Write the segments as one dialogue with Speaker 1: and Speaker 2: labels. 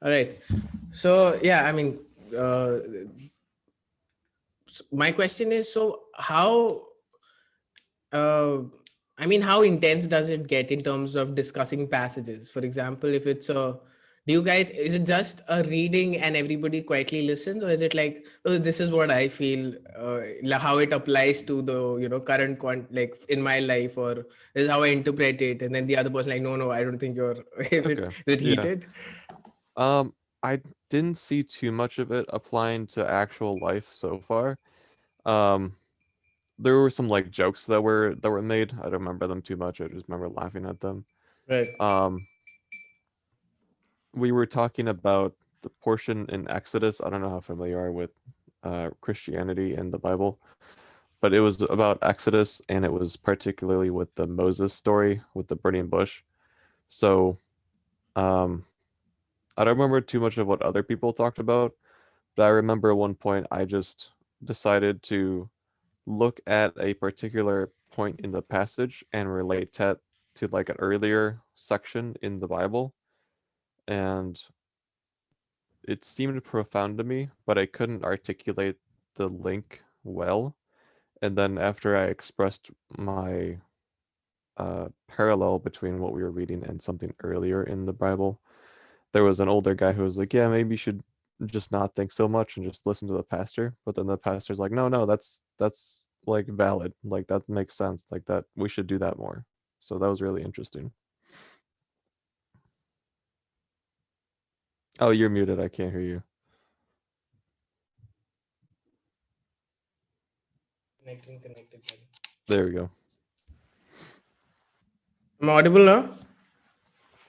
Speaker 1: All right. So yeah, I mean, uh, my question is, so how uh, I mean, how intense does it get in terms of discussing passages? For example, if it's a, do you guys, is it just a reading and everybody quietly listens, or is it like, oh, this is what I feel, how it applies to the, current like in my life, or this is how I interpret it, and then the other person like, no, no, I don't think you're.
Speaker 2: Okay.
Speaker 1: Is it
Speaker 2: Yeah.
Speaker 1: heated?
Speaker 2: I didn't see too much of it applying to actual life so far. Um, there were some like jokes that were made. I don't remember them too much. I just remember laughing at them.
Speaker 1: Right.
Speaker 2: Um, we were talking about the portion in Exodus. I don't know how familiar you are with Christianity and the Bible, but it was about Exodus, and it was particularly with the Moses story with the burning bush. So, um, I don't remember too much of what other people talked about, but I remember at one point I just decided to look at a particular point in the passage and relate that to like an earlier section in the Bible, and it seemed profound to me, but I couldn't articulate the link well. And then after I expressed my parallel between what we were reading and something earlier in the Bible, there was an older guy who was like, "Yeah, maybe you should just not think so much and just listen to the pastor." But then the pastor's like, "No, no, that's like valid. Like that makes sense. Like that we should do that more." So that was really interesting. Oh, you're muted. I can't hear you.
Speaker 1: Connecting, connected.
Speaker 2: There we go.
Speaker 1: I'm audible now.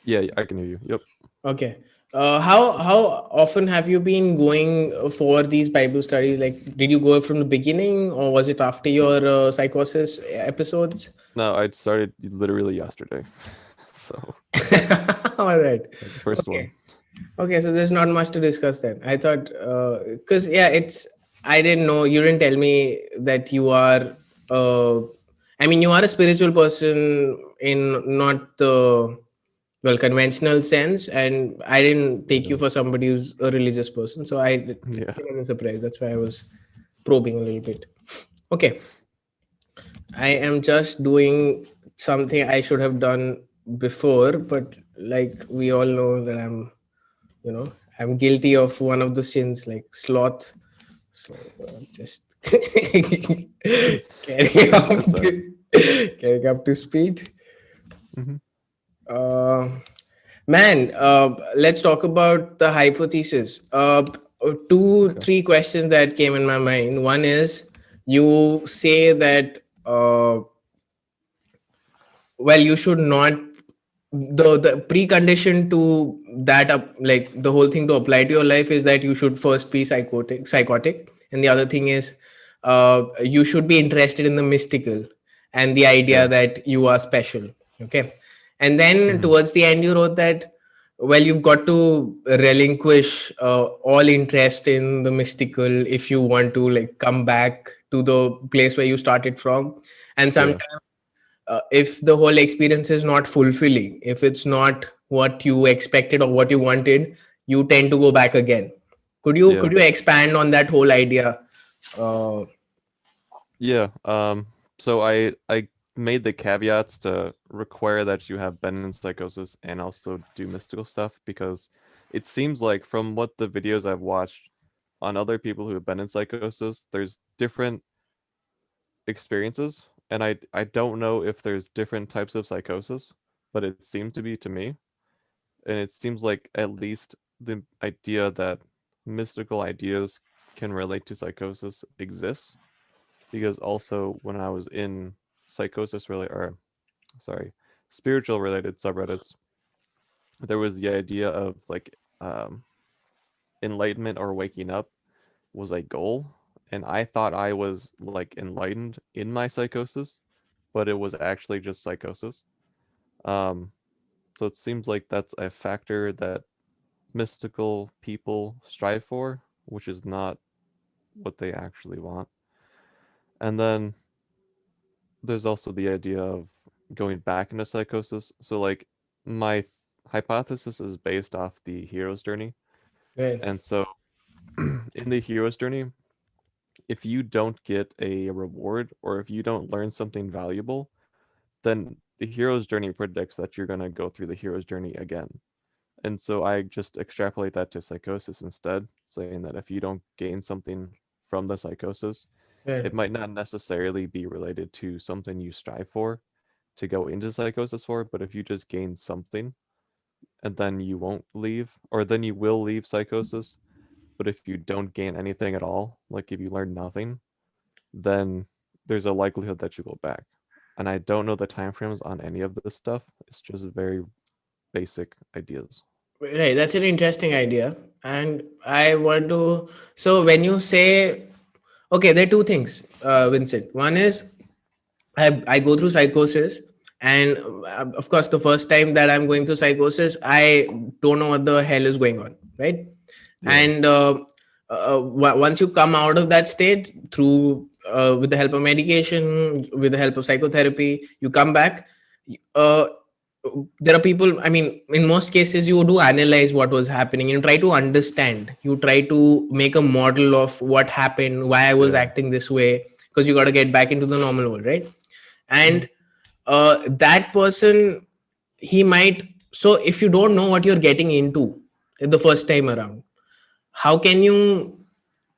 Speaker 2: Yeah, I can hear you. Yep.
Speaker 1: Okay. How often have you been going for these Bible studies? Like, did you go from the beginning, or was it after your psychosis episodes?
Speaker 2: No, I started literally yesterday. So
Speaker 1: All right.
Speaker 2: yeah, the first one.
Speaker 1: Okay. Okay. So there's not much to discuss then. I thought, because yeah, it's. I didn't know. You didn't tell me that you are. Uh, I mean, you are a spiritual person in not the conventional sense, and I didn't take you
Speaker 2: Yeah.
Speaker 1: for somebody who's a religious person, so it
Speaker 2: Yeah.
Speaker 1: came as a surprise. That's why I was probing a little bit. Okay, I am just doing something I should have done before, but like we all know that you know I'm guilty of one of the sins, like sloth. So just carrying up
Speaker 2: That's all right.
Speaker 1: to, carrying up to speed.
Speaker 2: Hmm.
Speaker 1: uh Man, let's talk about the hypothesis. Two,
Speaker 2: Okay.
Speaker 1: three questions that came in my mind. One is, you say that, well, you should not, the precondition to that up, like the whole thing to apply to your life is that you should first be psychotic, and the other thing is, you should be interested in the mystical and the idea
Speaker 2: Yeah.
Speaker 1: that you are special. Okay, and then
Speaker 2: Hmm.
Speaker 1: towards the end you wrote that, well, you've got to relinquish all interest in the mystical if you want to like come back to the place where you started from. And
Speaker 2: Yeah.
Speaker 1: sometimes, if the whole experience is not fulfilling, if it's not what you expected or what you wanted, you tend to go back again. Could
Speaker 2: Yeah.
Speaker 1: you expand on that whole idea? uh,
Speaker 2: Yeah. So I made the caveats to require that you have been in psychosis and also do mystical stuff because it seems like from what the videos I've watched on other people who have been in psychosis, there's different experiences, and I don't know if there's different types of psychosis, but it seemed to be to me, and it seems like at least the idea that mystical ideas can relate to psychosis exists because also when I was in psychosis really or sorry, spiritual related subreddits, there was the idea of like enlightenment or waking up was a goal, and I thought I was like enlightened in my psychosis, but it was actually just psychosis. Um, so it seems like that's a factor that mystical people strive for, which is not what they actually want. And then there's also the idea of going back into psychosis. So like my hypothesis is based off the hero's journey.
Speaker 1: Right.
Speaker 2: And so in the hero's journey, if you don't get a reward or if you don't learn something valuable, then the hero's journey predicts that you're going to go through the hero's journey again. And so I just extrapolate that to psychosis instead, saying that if you don't gain something from the psychosis,
Speaker 1: Right.
Speaker 2: it might not necessarily be related to something you strive for to go into psychosis for, but if you just gain something and then you won't leave, or then you will leave psychosis, but if you don't gain anything at all, like if you learn nothing, then there's a likelihood that you go back. And I don't know the timeframes on any of this stuff. It's just very basic ideas.
Speaker 1: Right, that's an interesting idea. And I want to, so when you say, okay, there are two things, Vincent. One is I go through psychosis, and of course, the first time that I'm going through psychosis, I don't know what the hell is going on, right?
Speaker 2: Yeah.
Speaker 1: And once you come out of that state through with the help of medication, with the help of psychotherapy, you come back. Uh, there are people, I mean, in most cases you do analyze what was happening, you try to understand, you try to make a model of what happened, why I was
Speaker 2: Yeah.
Speaker 1: acting this way, because you got to get back into the normal world, right? And that person, he might, so if you don't know what you're getting into the first time around, how can you,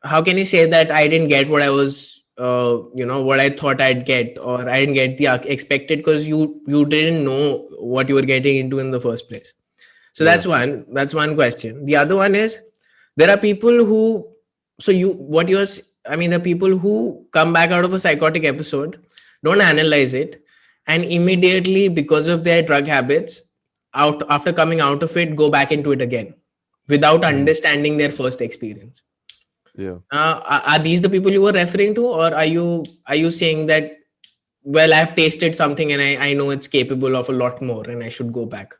Speaker 1: how can you say that I didn't get what I was, what I thought I'd get, or I didn't get the expected, because you didn't know what you were getting into in the first place. So
Speaker 2: Yeah.
Speaker 1: that's one question. The other one is, there are people who, so you what you're I mean, the people who come back out of a psychotic episode, don't analyze it, and immediately, because of their drug habits, out after coming out of it, go back into it again without
Speaker 2: Mhm.
Speaker 1: understanding their first experience.
Speaker 2: Yeah.
Speaker 1: Are these the people you were referring to, or are you saying that, well, I've tasted something and I know it's capable of a lot more and I should go back?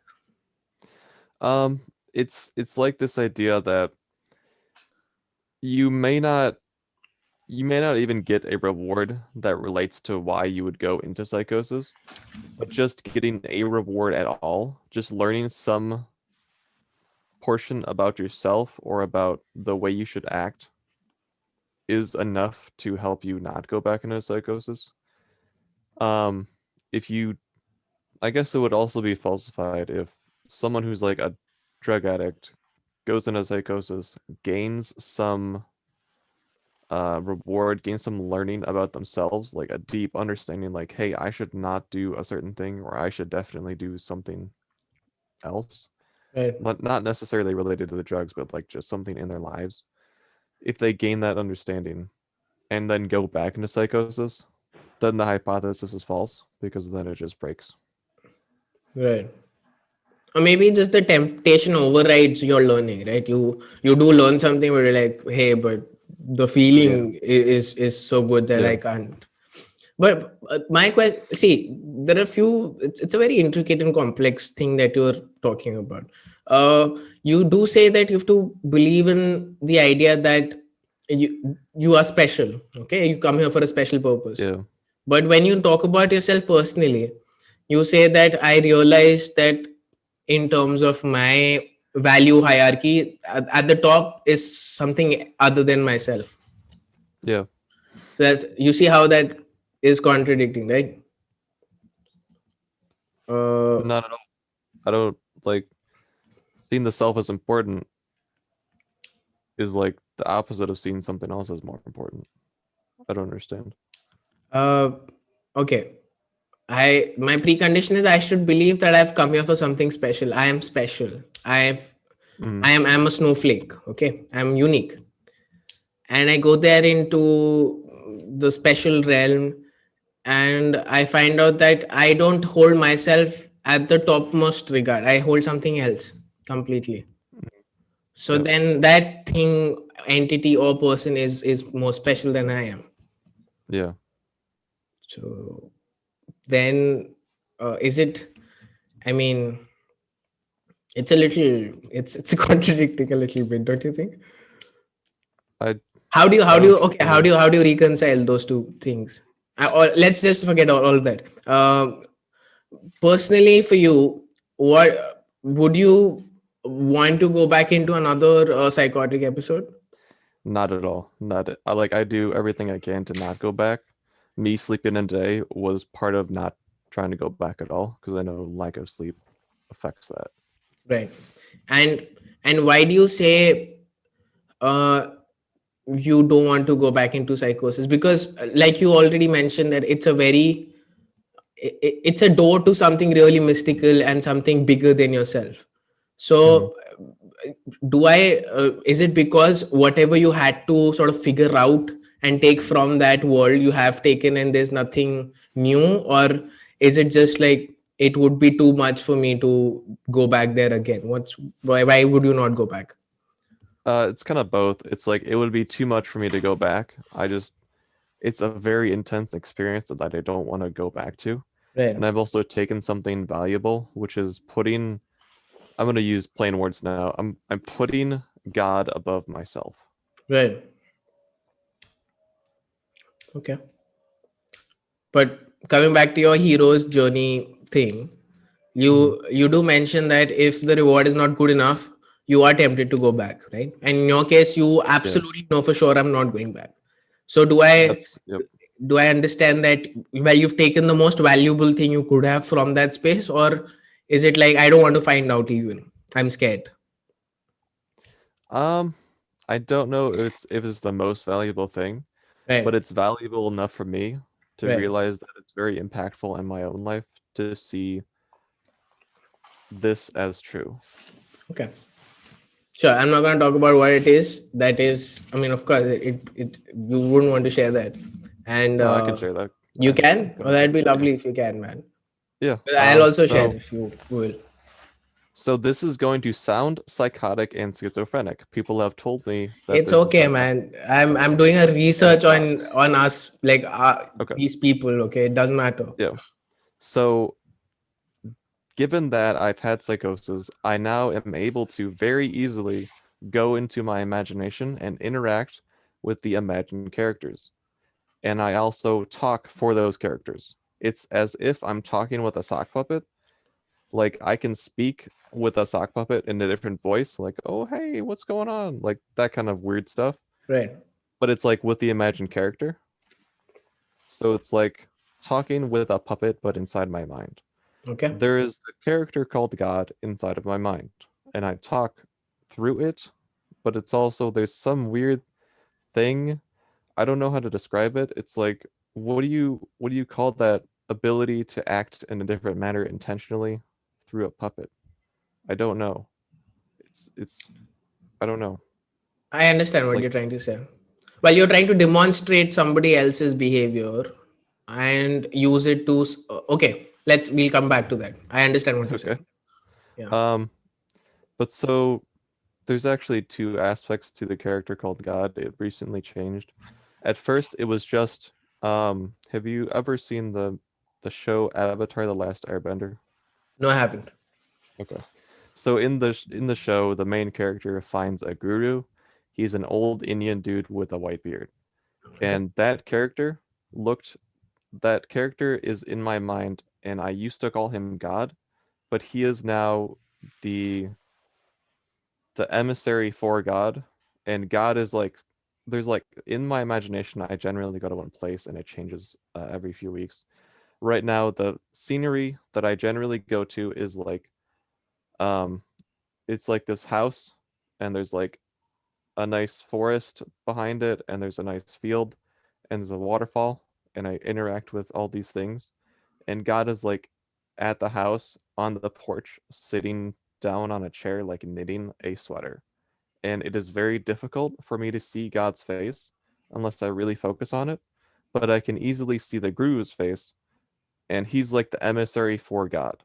Speaker 2: Um, it's like this idea that you may not you may not even get a reward that relates to why you would go into psychosis, but just getting a reward at all, just learning some portion about yourself or about the way you should act is enough to help you not go back into psychosis. Um, if you, I guess it would also be falsified if someone who's like a drug addict goes into psychosis, gains some reward, gains some learning about themselves, like a deep understanding, like, hey, I should not do a certain thing, or I should definitely do something else.
Speaker 1: Right.
Speaker 2: Not necessarily related to the drugs, but like just something in their lives. If they gain that understanding and then go back into psychosis, then the hypothesis is false because then it just breaks.
Speaker 1: Right. Or maybe just the temptation overrides your learning, right? You do learn something, but you're like, hey, but the
Speaker 2: Yeah.
Speaker 1: feeling is so good that I
Speaker 2: Yeah.
Speaker 1: can't. But my question, see, there are few. It's a very intricate and complex thing that you're talking about. You do say that you have to believe in the idea that you are special. Okay, you come here for a special purpose.
Speaker 2: Yeah.
Speaker 1: But when you talk about yourself personally, you say that I realize that in terms of my value hierarchy, at the top is something other than myself.
Speaker 2: Yeah.
Speaker 1: So that's, you see how that is contradicting, right? Uh,
Speaker 2: Not at all. I don't like seeing the self as important is like the opposite of seeing something else as more important. I don't understand.
Speaker 1: uh, okay. My precondition is I should believe that I've come here for something special. I am special.
Speaker 2: Mm,
Speaker 1: I'm a snowflake. Okay, I'm unique, and I go there into the special realm, and I find out that I don't hold myself at the topmost regard. I hold something else completely. So
Speaker 2: yeah.
Speaker 1: then that thing, entity or person is more special than I am.
Speaker 2: Yeah.
Speaker 1: So then, is it? I mean, it's a little, it's contradicting a little bit, don't you think?
Speaker 2: I
Speaker 1: How
Speaker 2: I
Speaker 1: do
Speaker 2: don't
Speaker 1: you,
Speaker 2: see
Speaker 1: okay,
Speaker 2: any.
Speaker 1: how do you reconcile those two things? Or let's just forget all of that. Personally, for you, what? would you want to go back into another psychotic episode?
Speaker 2: Not at all. Not it. I do everything I can to not go back. Me sleeping in today was part of not trying to go back at all because I know lack of sleep affects that.
Speaker 1: Right. And why do you say uh you don't want to go back into psychosis? Because like you already mentioned that it's a very it's a door to something really mystical and something bigger than yourself.
Speaker 2: Hmm.
Speaker 1: So do I is it because whatever you had to sort of figure out and take from that world you have taken and there's nothing new, or is it just like it would be too much for me to go back there again? Why would you not go back?
Speaker 2: It's kind of both. It's like it would be too much for me to go back. It's a very intense experience that I don't want to go back to.
Speaker 1: Right.
Speaker 2: And I've also taken something valuable, which is putting, I'm going to use plain words now. I'm putting God above myself.
Speaker 1: Right. Okay. But coming back to your hero's journey thing,
Speaker 2: Hmm.
Speaker 1: you do mention that if the reward is not good enough, you are tempted to go back, right? And in your case, you
Speaker 2: Yeah,
Speaker 1: absolutely know for sure I'm not going back. So
Speaker 2: yep.
Speaker 1: do I understand that, well, you've taken the most valuable thing you could have from that space, or is it like I don't want to find out even? I'm scared.
Speaker 2: Um, I don't know if it's the most valuable thing, but
Speaker 1: Right.
Speaker 2: it's valuable enough for me to
Speaker 1: Right.
Speaker 2: realize that it's very impactful in my own life to see this as true.
Speaker 1: Okay. Sure. I'm not going to talk about what it is. That is, I mean, of course, it you wouldn't want to share that, and
Speaker 2: No, I can share that.
Speaker 1: you can.
Speaker 2: Go
Speaker 1: Oh,
Speaker 2: ahead.
Speaker 1: that'd be
Speaker 2: Yeah.
Speaker 1: lovely if you can, man.
Speaker 2: Yeah.
Speaker 1: But I'll also share
Speaker 2: So
Speaker 1: if you will.
Speaker 2: this is going to sound psychotic and schizophrenic. People have told me that
Speaker 1: It's
Speaker 2: there's a
Speaker 1: okay,
Speaker 2: psychotic
Speaker 1: man. I'm
Speaker 2: element,
Speaker 1: doing a
Speaker 2: and
Speaker 1: research
Speaker 2: it's not.
Speaker 1: on us, like
Speaker 2: Okay.
Speaker 1: these people. Okay, it doesn't matter.
Speaker 2: Yeah. So given that I've had psychosis, I now am able to very easily go into my imagination and interact with the imagined characters. And I also talk for those characters. It's as if I'm talking with a sock puppet. Like I can speak with a sock puppet in a different voice, like, oh, hey, what's going on? Like that kind of weird stuff.
Speaker 1: Right.
Speaker 2: But it's like with the imagined character. So it's like talking with a puppet, but inside my mind.
Speaker 1: Okay.
Speaker 2: There is the character called God inside of my mind, and I talk through it, but it's also there's some weird thing. I don't know how to describe it. It's like what do you call that ability to act in a different manner intentionally through a puppet? I don't know. It's I don't know.
Speaker 1: I understand
Speaker 2: It's
Speaker 1: what
Speaker 2: like
Speaker 1: you're trying to say. Well, you're trying to demonstrate somebody else's behavior and use it to. Okay, we'll come back to that. I understand what you're
Speaker 2: okay.
Speaker 1: saying. Yeah.
Speaker 2: Um but so there's actually two aspects to the character called God. It recently changed. At first, it was just have you ever seen the show Avatar: The Last Airbender?
Speaker 1: No, I haven't.
Speaker 2: Okay. So in the show, the main character finds a guru. He's an old Indian dude with a white beard.
Speaker 1: Okay.
Speaker 2: And looked that character is in my mind, and I used to call him God, but he is now the the emissary for God, and God is like there's like in my imagination I generally go to one place and it changes every few weeks. Right now the scenery that I generally go to is like um it's like this house and there's like a nice forest behind it and there's a nice field and there's a waterfall and I interact with all these things and God is like at the house on the porch sitting down on a chair like knitting a sweater and it is very difficult for me to see God's face unless I really focus on it. But I can easily see the Guru's face, and he's like the emissary for God.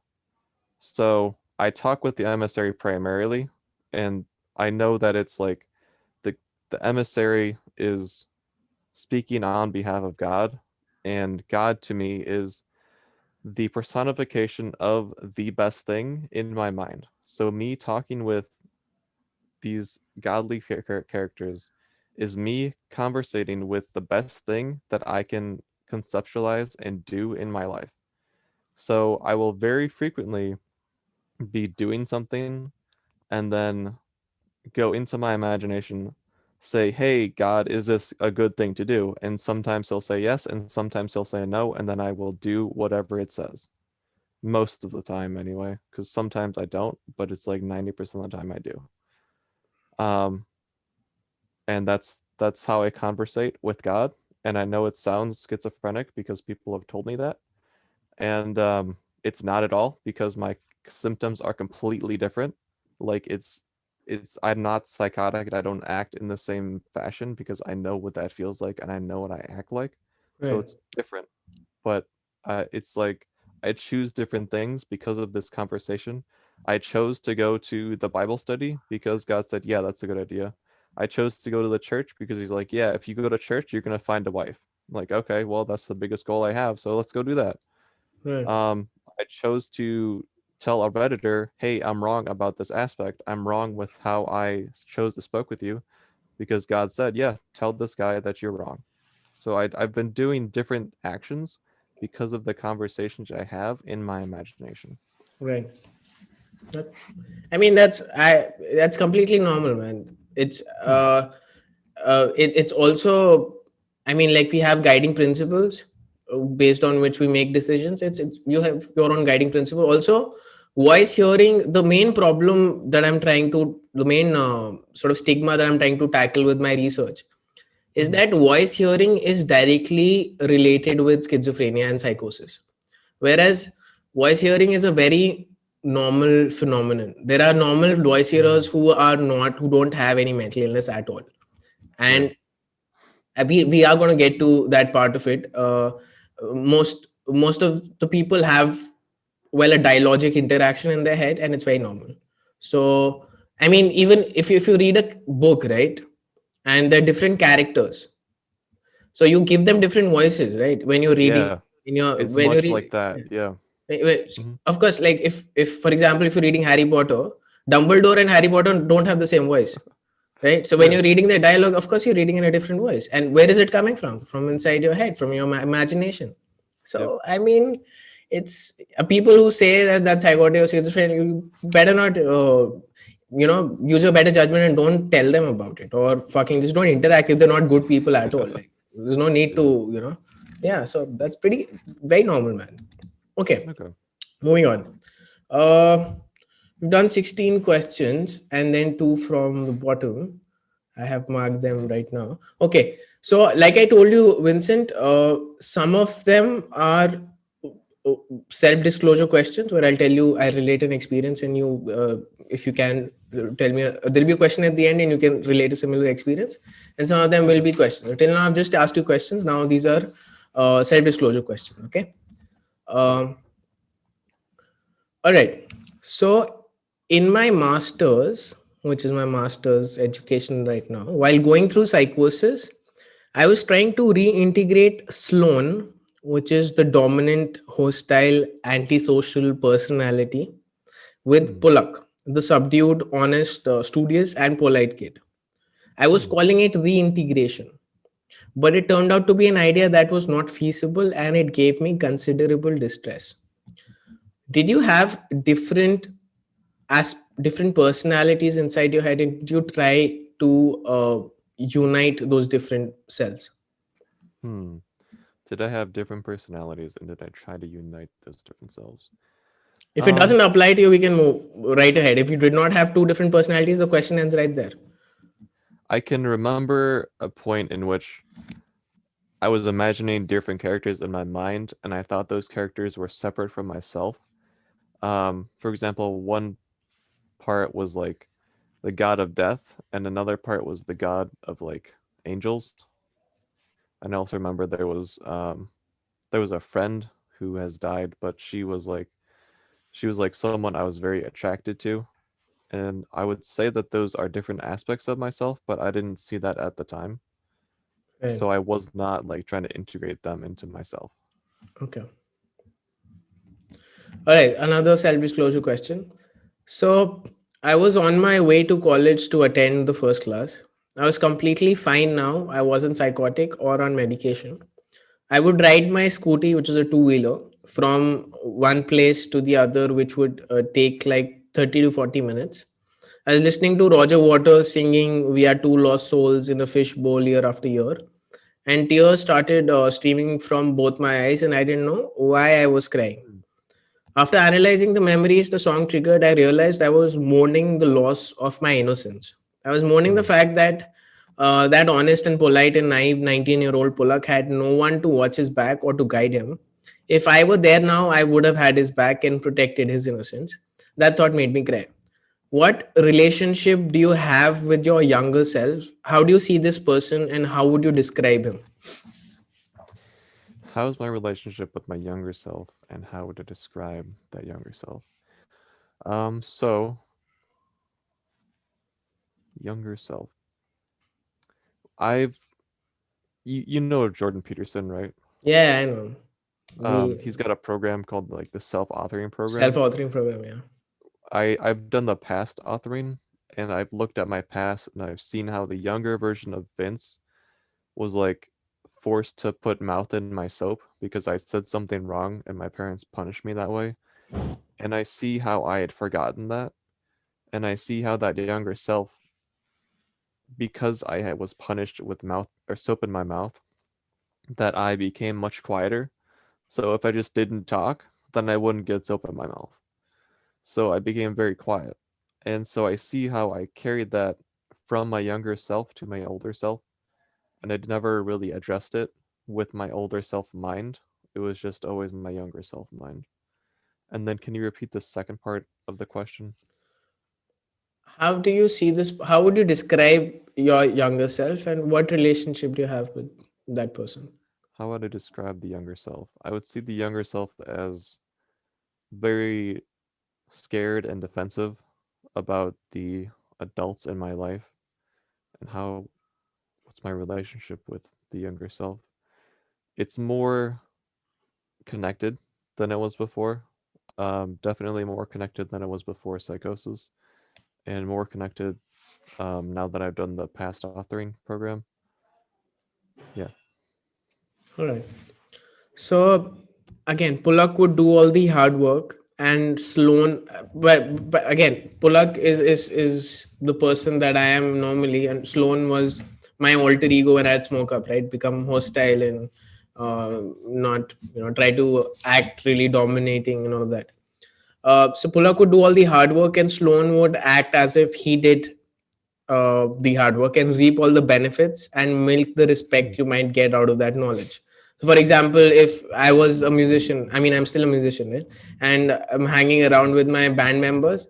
Speaker 2: So I talk with the emissary primarily, and I know that it's like the the emissary is speaking on behalf of God, and God to me is the personification of the best thing in my mind. So me talking with these godly characters is me conversating with the best thing that I can conceptualize and do in my life. So I will very frequently be doing something and then go into my imagination, say, "Hey, God, is this a good thing to do?" And sometimes he'll say yes, and sometimes he'll say no, and then I will do whatever it says. Most of the time, anyway, because sometimes I don't, but it's like 90% of the time I do. Um, and that's how I conversate with God. And I know it sounds schizophrenic because people have told me that, and it's not at all because my symptoms are completely different. Like it's I'm not psychotic and I don't act in the same fashion because I know what that feels like and I know what I act like, so
Speaker 1: Right.
Speaker 2: it's different. But it's like I choose different things because of this conversation. I chose to go to the Bible study because God said, "Yeah, that's a good idea." I chose to go to the church because he's like, "Yeah, if you go to church, you're gonna find a wife." I'm like, okay, well, that's the biggest goal I have, so let's go do that.
Speaker 1: Right.
Speaker 2: I chose to tell a redditor, "Hey, I'm wrong about this aspect. I'm wrong with how I chose to spoke with you," because God said, "Yeah, tell this guy that you're wrong." So I've been doing different actions because of the conversations I have in my imagination.
Speaker 1: Right. That's, I mean, that's completely normal, man. It's
Speaker 2: Hmm.
Speaker 1: it's also, I mean, like we have guiding principles based on which we make decisions. It's you have your own guiding principle. Also, voice hearing. The main problem that I'm trying to, the main sort of stigma that I'm trying to tackle with my research is
Speaker 2: Hmm.
Speaker 1: that voice hearing is directly related with schizophrenia and psychosis, whereas voice hearing is a very normal phenomenon. There are normal voice hearers
Speaker 2: Hmm.
Speaker 1: who don't have any mental illness at all,
Speaker 2: Yeah.
Speaker 1: and we are going to get to that part of it. Most of the people have, well, a dialogic interaction in their head, and it's very normal. So I mean, even if you read a book, right, and there are different characters, so you give them different voices, right, when you're reading,
Speaker 2: Yeah.
Speaker 1: in your
Speaker 2: It's
Speaker 1: when you
Speaker 2: much like
Speaker 1: read.
Speaker 2: that. Yeah. Hmm.
Speaker 1: Of course, like if for example, if you're reading Harry Potter, Dumbledore and Harry Potter don't have the same voice, right? So when
Speaker 2: Yeah.
Speaker 1: you're reading the dialogue, of course you're reading in a different voice. And where is it coming from inside your head, from your imagination.
Speaker 2: Yep.
Speaker 1: So I mean, it's people who say that that's psychotic or schizophrenic, you better not use your better judgment and don't tell them about it, or fucking just don't interact if they're not good people at all. Like there's no need to,
Speaker 2: Yeah.
Speaker 1: yeah. So that's pretty very normal, man. Okay,
Speaker 2: Okay.
Speaker 1: moving on. uh we've done 16 questions and then two from the bottom. I have marked them right now. Okay. So, like I told you, Vincent, some of them are self-disclosure questions where I'll tell you, I relate an experience, and you, if you can, tell me. There'll be a question at the end, and you can relate a similar experience. And some of them will
Speaker 2: Okay.
Speaker 1: be questions. Till now, I've just asked you questions. Now these are self-disclosure questions. Okay.
Speaker 2: Okay.
Speaker 1: Um, all right. So, in my master's, which is my master's education right now, while going through psychosis, I was trying to reintegrate Sloan, which is the dominant, hostile, antisocial personality, with
Speaker 2: Hmm.
Speaker 1: Polak, the subdued, honest, studious, and polite kid. I was
Speaker 2: Hmm.
Speaker 1: calling it reintegration, but it turned out to be an idea that was not feasible, and it gave me considerable distress. Did you have different personalities inside your head, and did you try to unite those different cells?
Speaker 2: Hmm. Did I have different personalities and did I try to unite those different selves?
Speaker 1: If it
Speaker 2: Um,
Speaker 1: doesn't apply to you, we can move right ahead. If you did not have two different personalities, the question ends right there.
Speaker 2: I can remember a point in which I was imagining different characters in my mind, and I thought those characters were separate from myself. For example, one part was like the god of death, and another part was the god of like angels. And I also remember there was a friend who has died, but she was like someone I was very attracted to, and I would say that those are different aspects of myself, but I didn't see that at the time.
Speaker 1: Right.
Speaker 2: So I was not like trying to integrate them into myself.
Speaker 1: Okay. All right. Another self-disclosure question. So I was on my way to college to attend the first class. I was completely fine now. I wasn't psychotic or on medication. I would ride my scooty, which is a two-wheeler, from one place to the other, which would take like 30 to 40 minutes. I was listening to Roger Waters singing "We Are Two Lost Souls in a Fishbowl" year after year, and tears started streaming from both my eyes, and I didn't know why I was crying.
Speaker 2: Mm.
Speaker 1: After analyzing the memories the song triggered, I realized I was mourning the loss of my innocence. I was mourning the
Speaker 2: Mm.
Speaker 1: fact that that honest and polite and naive 19-year-old Polak had no one to watch his back or to guide him. If I were there now, I would have had his back and protected his innocence. That thought made me cry. What relationship do you have with your younger self? How do you see this person and how would you describe him?
Speaker 2: How's my relationship with my younger self, and how would I describe that younger self? So younger self. I've you know Jordan Peterson, right?
Speaker 1: Yeah, I know.
Speaker 2: He's
Speaker 1: The
Speaker 2: got a program called like the self-authoring program.
Speaker 1: self-authoring program, yeah.
Speaker 2: I've done the past authoring, and I've looked at my past, and I've seen how the younger version of Vince was like forced to put mouth in my soap because I said something wrong and my parents punished me that way. And I see how I had forgotten that, and I see how that younger self, because was punished with mouth or soap in my mouth, that I became much quieter. So if I just didn't talk, then I wouldn't get soap in my mouth. So I became very quiet. And so I see how I carried that from my younger self to my older self, and I'd never really addressed it with my older self mind. It was just always my younger self mind. And then can you repeat the second part of the question?
Speaker 1: How do you see this? How would you describe your younger self and what relationship do you have with that person?
Speaker 2: How would I describe the younger self? I would see the younger self as very scared and defensive about the adults in my life, and how what's my relationship with the younger self. It's more connected than it was before. Definitely more connected than it was before Psychosis, and more connected now that I've done the past authoring program. Yeah.
Speaker 1: All right. So again, Pulak would do all the hard work, and Sloan. But again, Pulak is the person that I am normally, and Sloan was my alter ego when I'd smoke up, right? Become hostile and not try to act really dominating and all of that. So Pulak would do all the hard work, and Sloan would act as if he did the hard work and reap all the benefits and milk the
Speaker 2: Mm.
Speaker 1: respect you might get out of that knowledge. So, for example, if I was a musician, I mean, I'm still a musician, right? And I'm hanging around with my band members,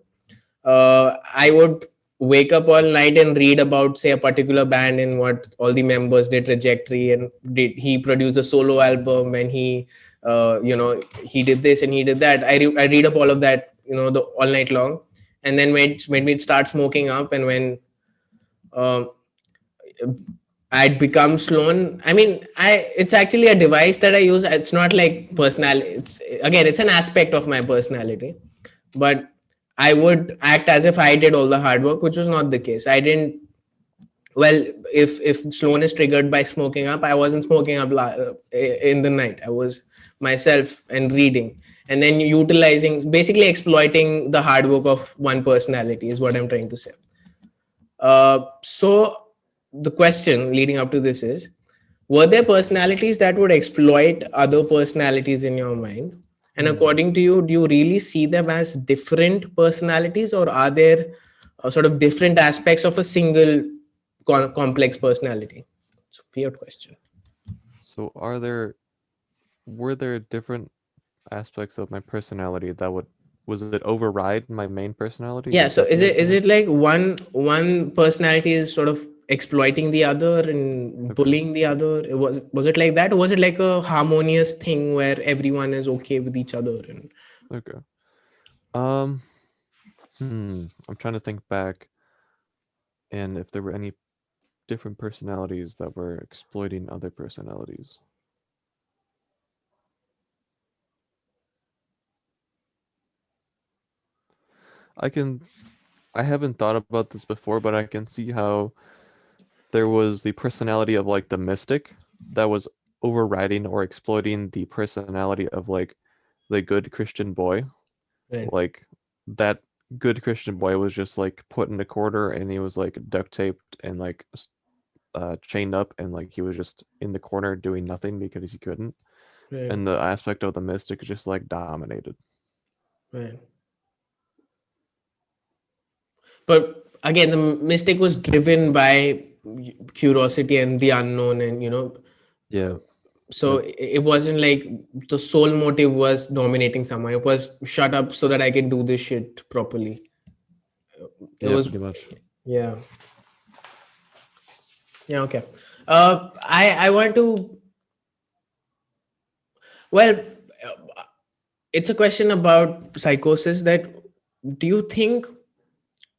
Speaker 1: I would wake up all night and read about, say, a particular band and what all the members did, trajectory, and did he produce a solo album, and he did this and he did that. I read up all of that, all night long, and then when we start smoking up, and when um, I'd become Sloan. I mean, it's actually a device that I use. It's not like personality. It's an aspect of my personality, but I would act as if I did all the hard work, which was not the case. I didn't. Well, if Sloan is triggered by smoking up, I wasn't smoking up in the night. I was myself and reading, and then utilizing, basically exploiting the hard work of one personality is what I'm trying to say. So the question leading up to this is, were there personalities that would exploit other personalities in your mind? And
Speaker 2: Mm.
Speaker 1: according to you, do you really see them as different personalities, or are there sort of different aspects of a single complex personality? It's a weird question.
Speaker 2: So were there different aspects of my personality that would was it override my main personality? Is
Speaker 1: Yeah,
Speaker 2: that
Speaker 1: so
Speaker 2: what you're
Speaker 1: is
Speaker 2: asking?
Speaker 1: it like one personality is sort of exploiting the other and
Speaker 2: Okay.
Speaker 1: bullying the other? Was it like that, or was it like a harmonious thing where everyone is okay with each other? And
Speaker 2: Okay. Um, I'm trying to think back, and if there were any different personalities that were exploiting other personalities. I can I haven't thought about this before, but I can see how there was the personality of like the mystic that was overriding or exploiting the personality of like the good Christian boy.
Speaker 1: Right.
Speaker 2: Like that good Christian boy was just like put in a corner and he was like duct taped and like chained up and like he was just in the corner doing nothing because he couldn't.
Speaker 1: Right.
Speaker 2: And the aspect of the mystic just like dominated.
Speaker 1: Right. But again, the mistake was driven by curiosity and the unknown, and
Speaker 2: Yeah.
Speaker 1: so
Speaker 2: Yep.
Speaker 1: it wasn't like the sole motive was dominating someone. It was shut up so that I can do this shit properly. It
Speaker 2: Yeah,
Speaker 1: was,
Speaker 2: pretty much.
Speaker 1: yeah, yeah, okay. I want to, well, it's a question about psychosis. That, do you think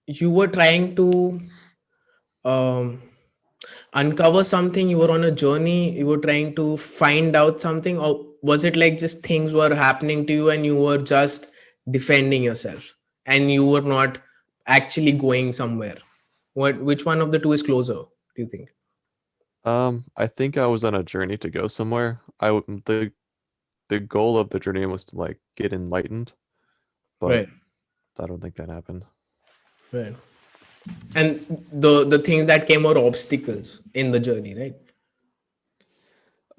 Speaker 1: you were trying to um uncover something, you were on a journey, you were trying to find out something, or was it like just things were happening to you and you were just defending yourself and you were not actually going somewhere? Which one of the two is closer, do you think?
Speaker 2: I think I was on a journey to go somewhere. The goal of the journey was to like get enlightened, but
Speaker 1: Right.
Speaker 2: I don't think that happened.
Speaker 1: Right. And the things that came were obstacles in the journey, right?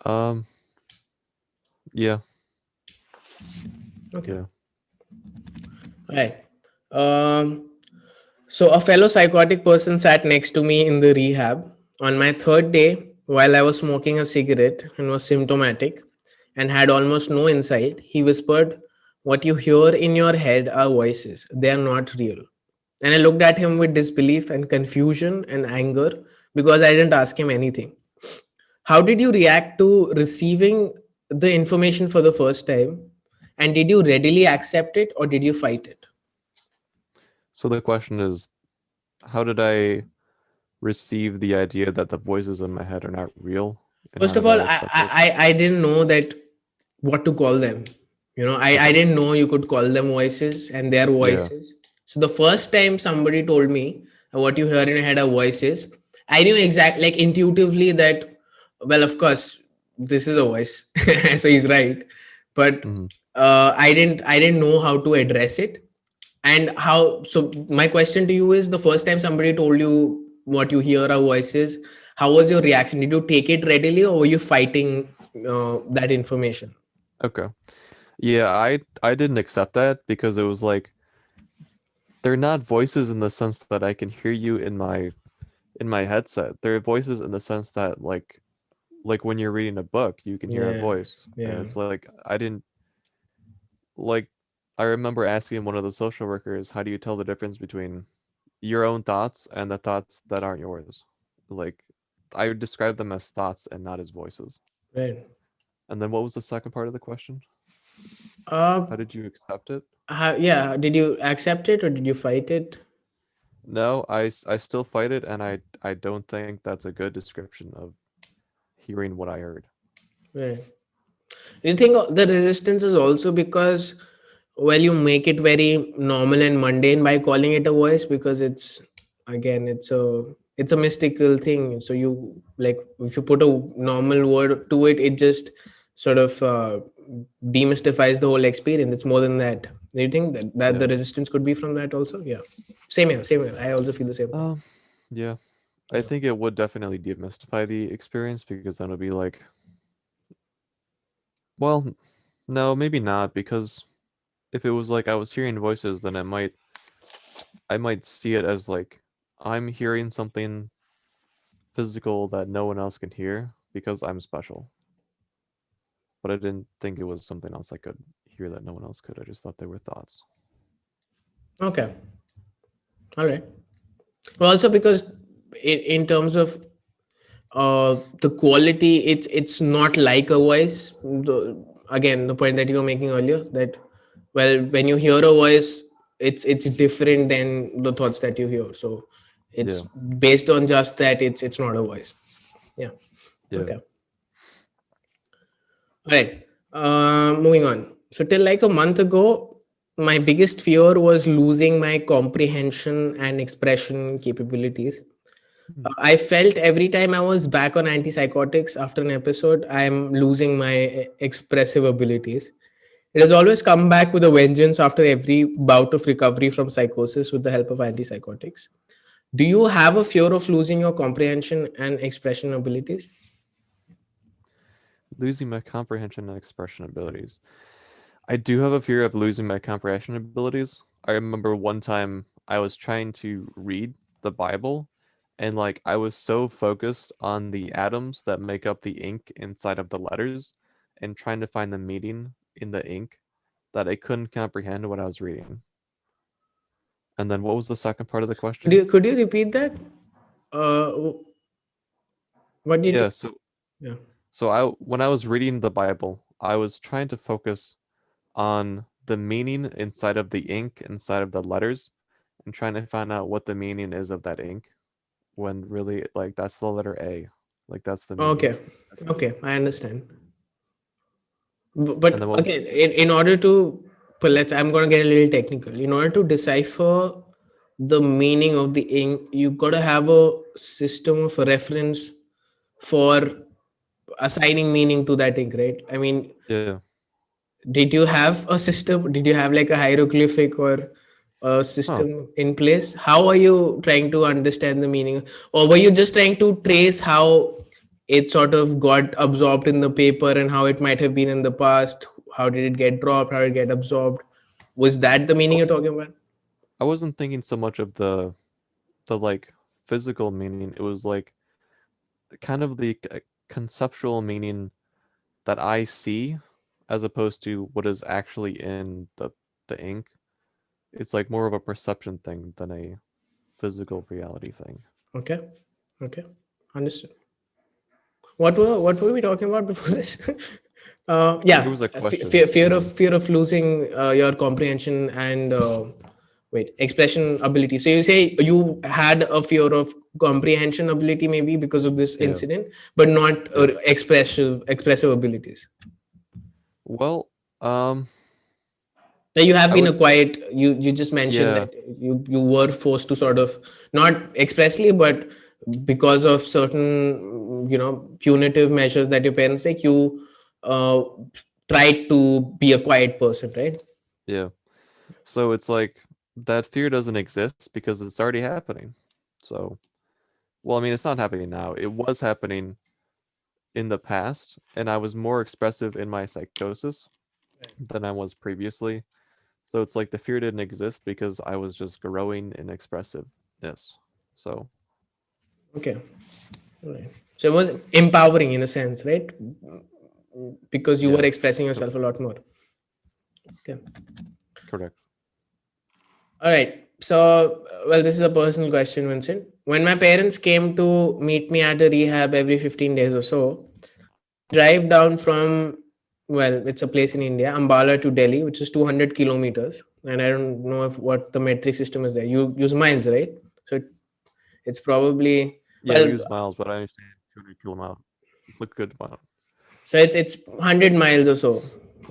Speaker 2: Um, yeah,
Speaker 1: Okay.
Speaker 2: yeah.
Speaker 1: Right. um So, a fellow psychotic person sat next to me in the rehab on my third day while I was smoking a cigarette and was symptomatic and had almost no insight. He whispered, "What you hear in your head are voices, they are not real." And I looked at him with disbelief and confusion and anger because I didn't ask him anything. How did you react to receiving the information for the first time? And did you readily accept it or did you fight it?
Speaker 2: So the question is, how did I receive the idea that the voices in my head are not real, and how
Speaker 1: First of
Speaker 2: did I
Speaker 1: all,
Speaker 2: accept it?
Speaker 1: I didn't know that what to call them. I
Speaker 2: Okay.
Speaker 1: didn't know you could call them voices and their
Speaker 2: Yeah.
Speaker 1: voices. So the first time somebody told me what you hear in your head are voices, I knew exactly, like intuitively, that, well, of course, this is a voice. So he's right. But
Speaker 2: Hmm.
Speaker 1: I didn't know how to address it. And how, so my question to you is, the first time somebody told you what you hear are voices, how was your reaction? Did you take it readily or were you fighting that information?
Speaker 2: Okay. Yeah, I didn't accept that because it was like they're not voices in the sense that I can hear you in my headset. They're voices in the sense that like when you're reading a book, you can hear a
Speaker 1: Yeah,
Speaker 2: voice. And
Speaker 1: yeah.
Speaker 2: it's like I didn't like I remember asking one of the social workers, how do you tell the difference between your own thoughts and the thoughts that aren't yours? Like I would describe them as thoughts and not as voices.
Speaker 1: Right.
Speaker 2: And then what was the second part of the question?
Speaker 1: Uh,
Speaker 2: How did you accept it?
Speaker 1: yeah. Did you accept it or did you fight it?
Speaker 2: No, I still fight it, and I don't think that's a good description of hearing what I heard.
Speaker 1: Right. Do you think the resistance is also because, well, you make it very normal and mundane by calling it a voice, because it's, again, it's a mystical thing. So you, like, if you put a normal word to it, it just sort of demystifies the whole experience. It's more than that. Do you think that
Speaker 2: Yeah.
Speaker 1: the resistance could be from that also? Yeah. Same here. Same here. I also feel the same thing.
Speaker 2: Um, yeah. I
Speaker 1: Yeah.
Speaker 2: think it would definitely demystify the experience because then it'd be like, well, no, maybe not because if it was like I was hearing voices, then I might see it as like I'm hearing something physical that no one else can hear because I'm special. But I didn't think it was something else I could hear that no one else could. I just thought they were thoughts.
Speaker 1: Okay. All right. Well, also because in terms of the quality, it's not like a voice. Again, the point that you were making earlier, that, well, when you hear a voice, it's different than the thoughts that you hear. So it's
Speaker 2: Yeah.
Speaker 1: based on just that, it's not a voice. Yeah.
Speaker 2: Yeah.
Speaker 1: Okay. All right. Moving on. So till like a month ago, my biggest fear was losing my comprehension and expression capabilities.
Speaker 2: Mm.
Speaker 1: I felt every time I was back on antipsychotics after an episode, I'm losing my expressive abilities. It has always come back with a vengeance after every bout of recovery from psychosis with the help of antipsychotics. Do you have a fear of losing your comprehension and expression abilities?
Speaker 2: Losing my comprehension and expression abilities. I do have a fear of losing my comprehension abilities. I remember one time I was trying to read the Bible, and like I was so focused on the atoms that make up the ink inside of the letters and trying to find the meaning in the ink that I couldn't comprehend what I was reading. And then what was the second part of the question?
Speaker 1: Could you repeat that? Uh, what did you?
Speaker 2: Yeah, so
Speaker 1: Yeah.
Speaker 2: so I when I was reading the Bible, I was trying to focus on the meaning inside of the ink, inside of the letters, and trying to find out what the meaning is of that ink when really like that's the letter A. Like that's the meaning.
Speaker 1: Okay. Okay, I understand.
Speaker 2: And then
Speaker 1: But
Speaker 2: what was
Speaker 1: again,
Speaker 2: this?
Speaker 1: in order to, but let's, I'm going to get a little technical. In order to decipher the meaning of the ink, you got to have a system of reference for assigning meaning to that ink, right? I mean,
Speaker 2: Yeah.
Speaker 1: did you have a system? Did you have like a hieroglyphic or a
Speaker 2: Huh.
Speaker 1: system in place? How are you trying to understand the meaning? Or were you just trying to trace how it sort of got absorbed in the paper and how it might have been in the past? How did it get dropped? How did it get absorbed? Was that the
Speaker 2: I
Speaker 1: meaning you're
Speaker 2: wasn't
Speaker 1: talking about?
Speaker 2: I wasn't thinking so much of the like physical meaning. It was like kind of the conceptual meaning that I see as opposed to what is actually in the ink. It's like more of a perception thing than a physical reality thing.
Speaker 1: Okay. Okay. Understood. What were we talking about before this?
Speaker 2: There
Speaker 1: Yeah,
Speaker 2: was a question and then
Speaker 1: fear of losing your comprehension and wait, expression ability. So you say you had a fear of comprehension ability maybe because of this
Speaker 2: yeah,
Speaker 1: incident, but not
Speaker 2: yeah.
Speaker 1: expressive abilities.
Speaker 2: Well, um
Speaker 1: Now you have
Speaker 2: I
Speaker 1: been
Speaker 2: would
Speaker 1: a
Speaker 2: s-
Speaker 1: quiet. You just mentioned
Speaker 2: yeah,
Speaker 1: that you were forced to sort of not expressly, but because of certain punitive measures that your parents take, you uh, tried to be a quiet person, right?
Speaker 2: yeah. So it's like that fear doesn't exist because it's already happening. So, well, I mean, it's not happening now. It was happening in the past, and I was more expressive in my psychosis than I was previously. So it's like the fear didn't exist because I was just growing in expressiveness. So,
Speaker 1: Okay, right. So it was empowering in a sense, right? Because you were
Speaker 2: yeah,
Speaker 1: expressing
Speaker 2: co-
Speaker 1: yourself a lot more. Okay.
Speaker 2: correct.
Speaker 1: All right. So, well, this is a personal question, Vincent. When my parents came to meet me at a rehab every 15 days or so, I would drive down from, well, it's a place in India, Ambala to Delhi, which is 200 kilometers. And I don't know if what the metric system is there. You use miles, right? So it's probably,
Speaker 2: Yeah, we
Speaker 1: well,
Speaker 2: use miles, but I understand 200 kilometer. Look good amount.
Speaker 1: so it's 100 miles or so.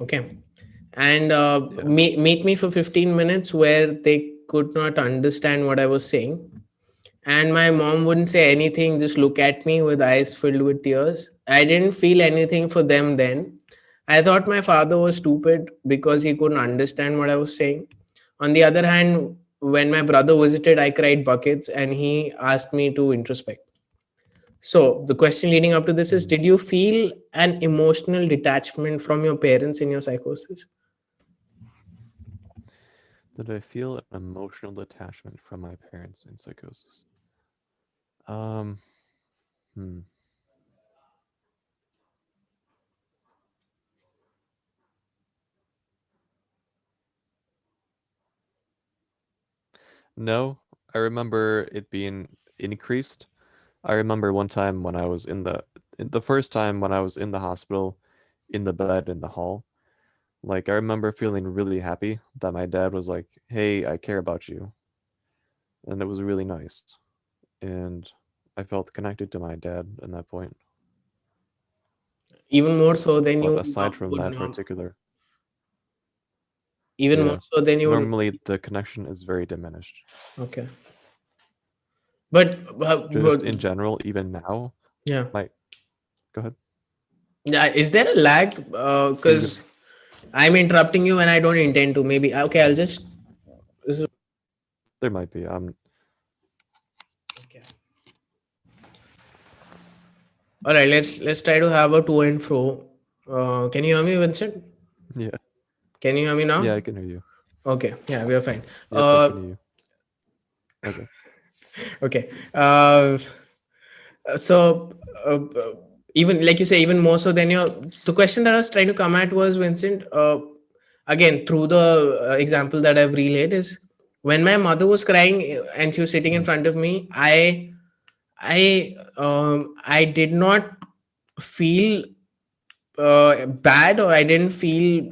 Speaker 1: Okay. And
Speaker 2: Yeah.
Speaker 1: meet me for 15 minutes where they could not understand what I was saying. And my mom wouldn't say anything, just look at me with eyes filled with tears. I didn't feel anything for them then. I thought my father was stupid because he couldn't understand what I was saying. On the other hand, when my brother visited, I cried buckets and he asked me to introspect. So, the question leading up to this is,
Speaker 2: Mm.
Speaker 1: did you feel an emotional detachment from your parents in your psychosis?
Speaker 2: Did I feel an emotional detachment from my parents in psychosis? Um, hmm. No, I remember it being increased. I remember one time when I was in the first time when I was in the hospital, in the bed in the hall. Like I remember feeling really happy that my dad was like, "Hey, I care about you," and it was really nice. And I felt connected to my dad in that point.
Speaker 1: Even more so than
Speaker 2: But
Speaker 1: you
Speaker 2: aside from
Speaker 1: would
Speaker 2: that
Speaker 1: norm,
Speaker 2: particular,
Speaker 1: even more
Speaker 2: yeah,
Speaker 1: so than you would.
Speaker 2: normally the connection is very diminished.
Speaker 1: Okay, but
Speaker 2: Just in general, even now,
Speaker 1: yeah,
Speaker 2: my go ahead.
Speaker 1: yeah. Is there a lag?
Speaker 2: Are you
Speaker 1: Because
Speaker 2: gonna?
Speaker 1: I'm interrupting you when I don't intend to. Maybe okay. I'll just. This is,
Speaker 2: There might be.
Speaker 1: okay. All right. Let's try to have a to and fro. Can you hear me, Vincent?
Speaker 2: Yeah.
Speaker 1: Can you hear me
Speaker 2: Yeah,
Speaker 1: now?
Speaker 2: I can hear you.
Speaker 1: Okay. Yeah, we are fine.
Speaker 2: Yep, I can hear you. Okay.
Speaker 1: Okay. So even like you say, even more so than your the question that I was trying to come at was, Vincent. Again, through the example that I've relayed is when my mother was crying and she was sitting in
Speaker 2: Mhm.
Speaker 1: front of me, I did not feel bad, or I didn't feel,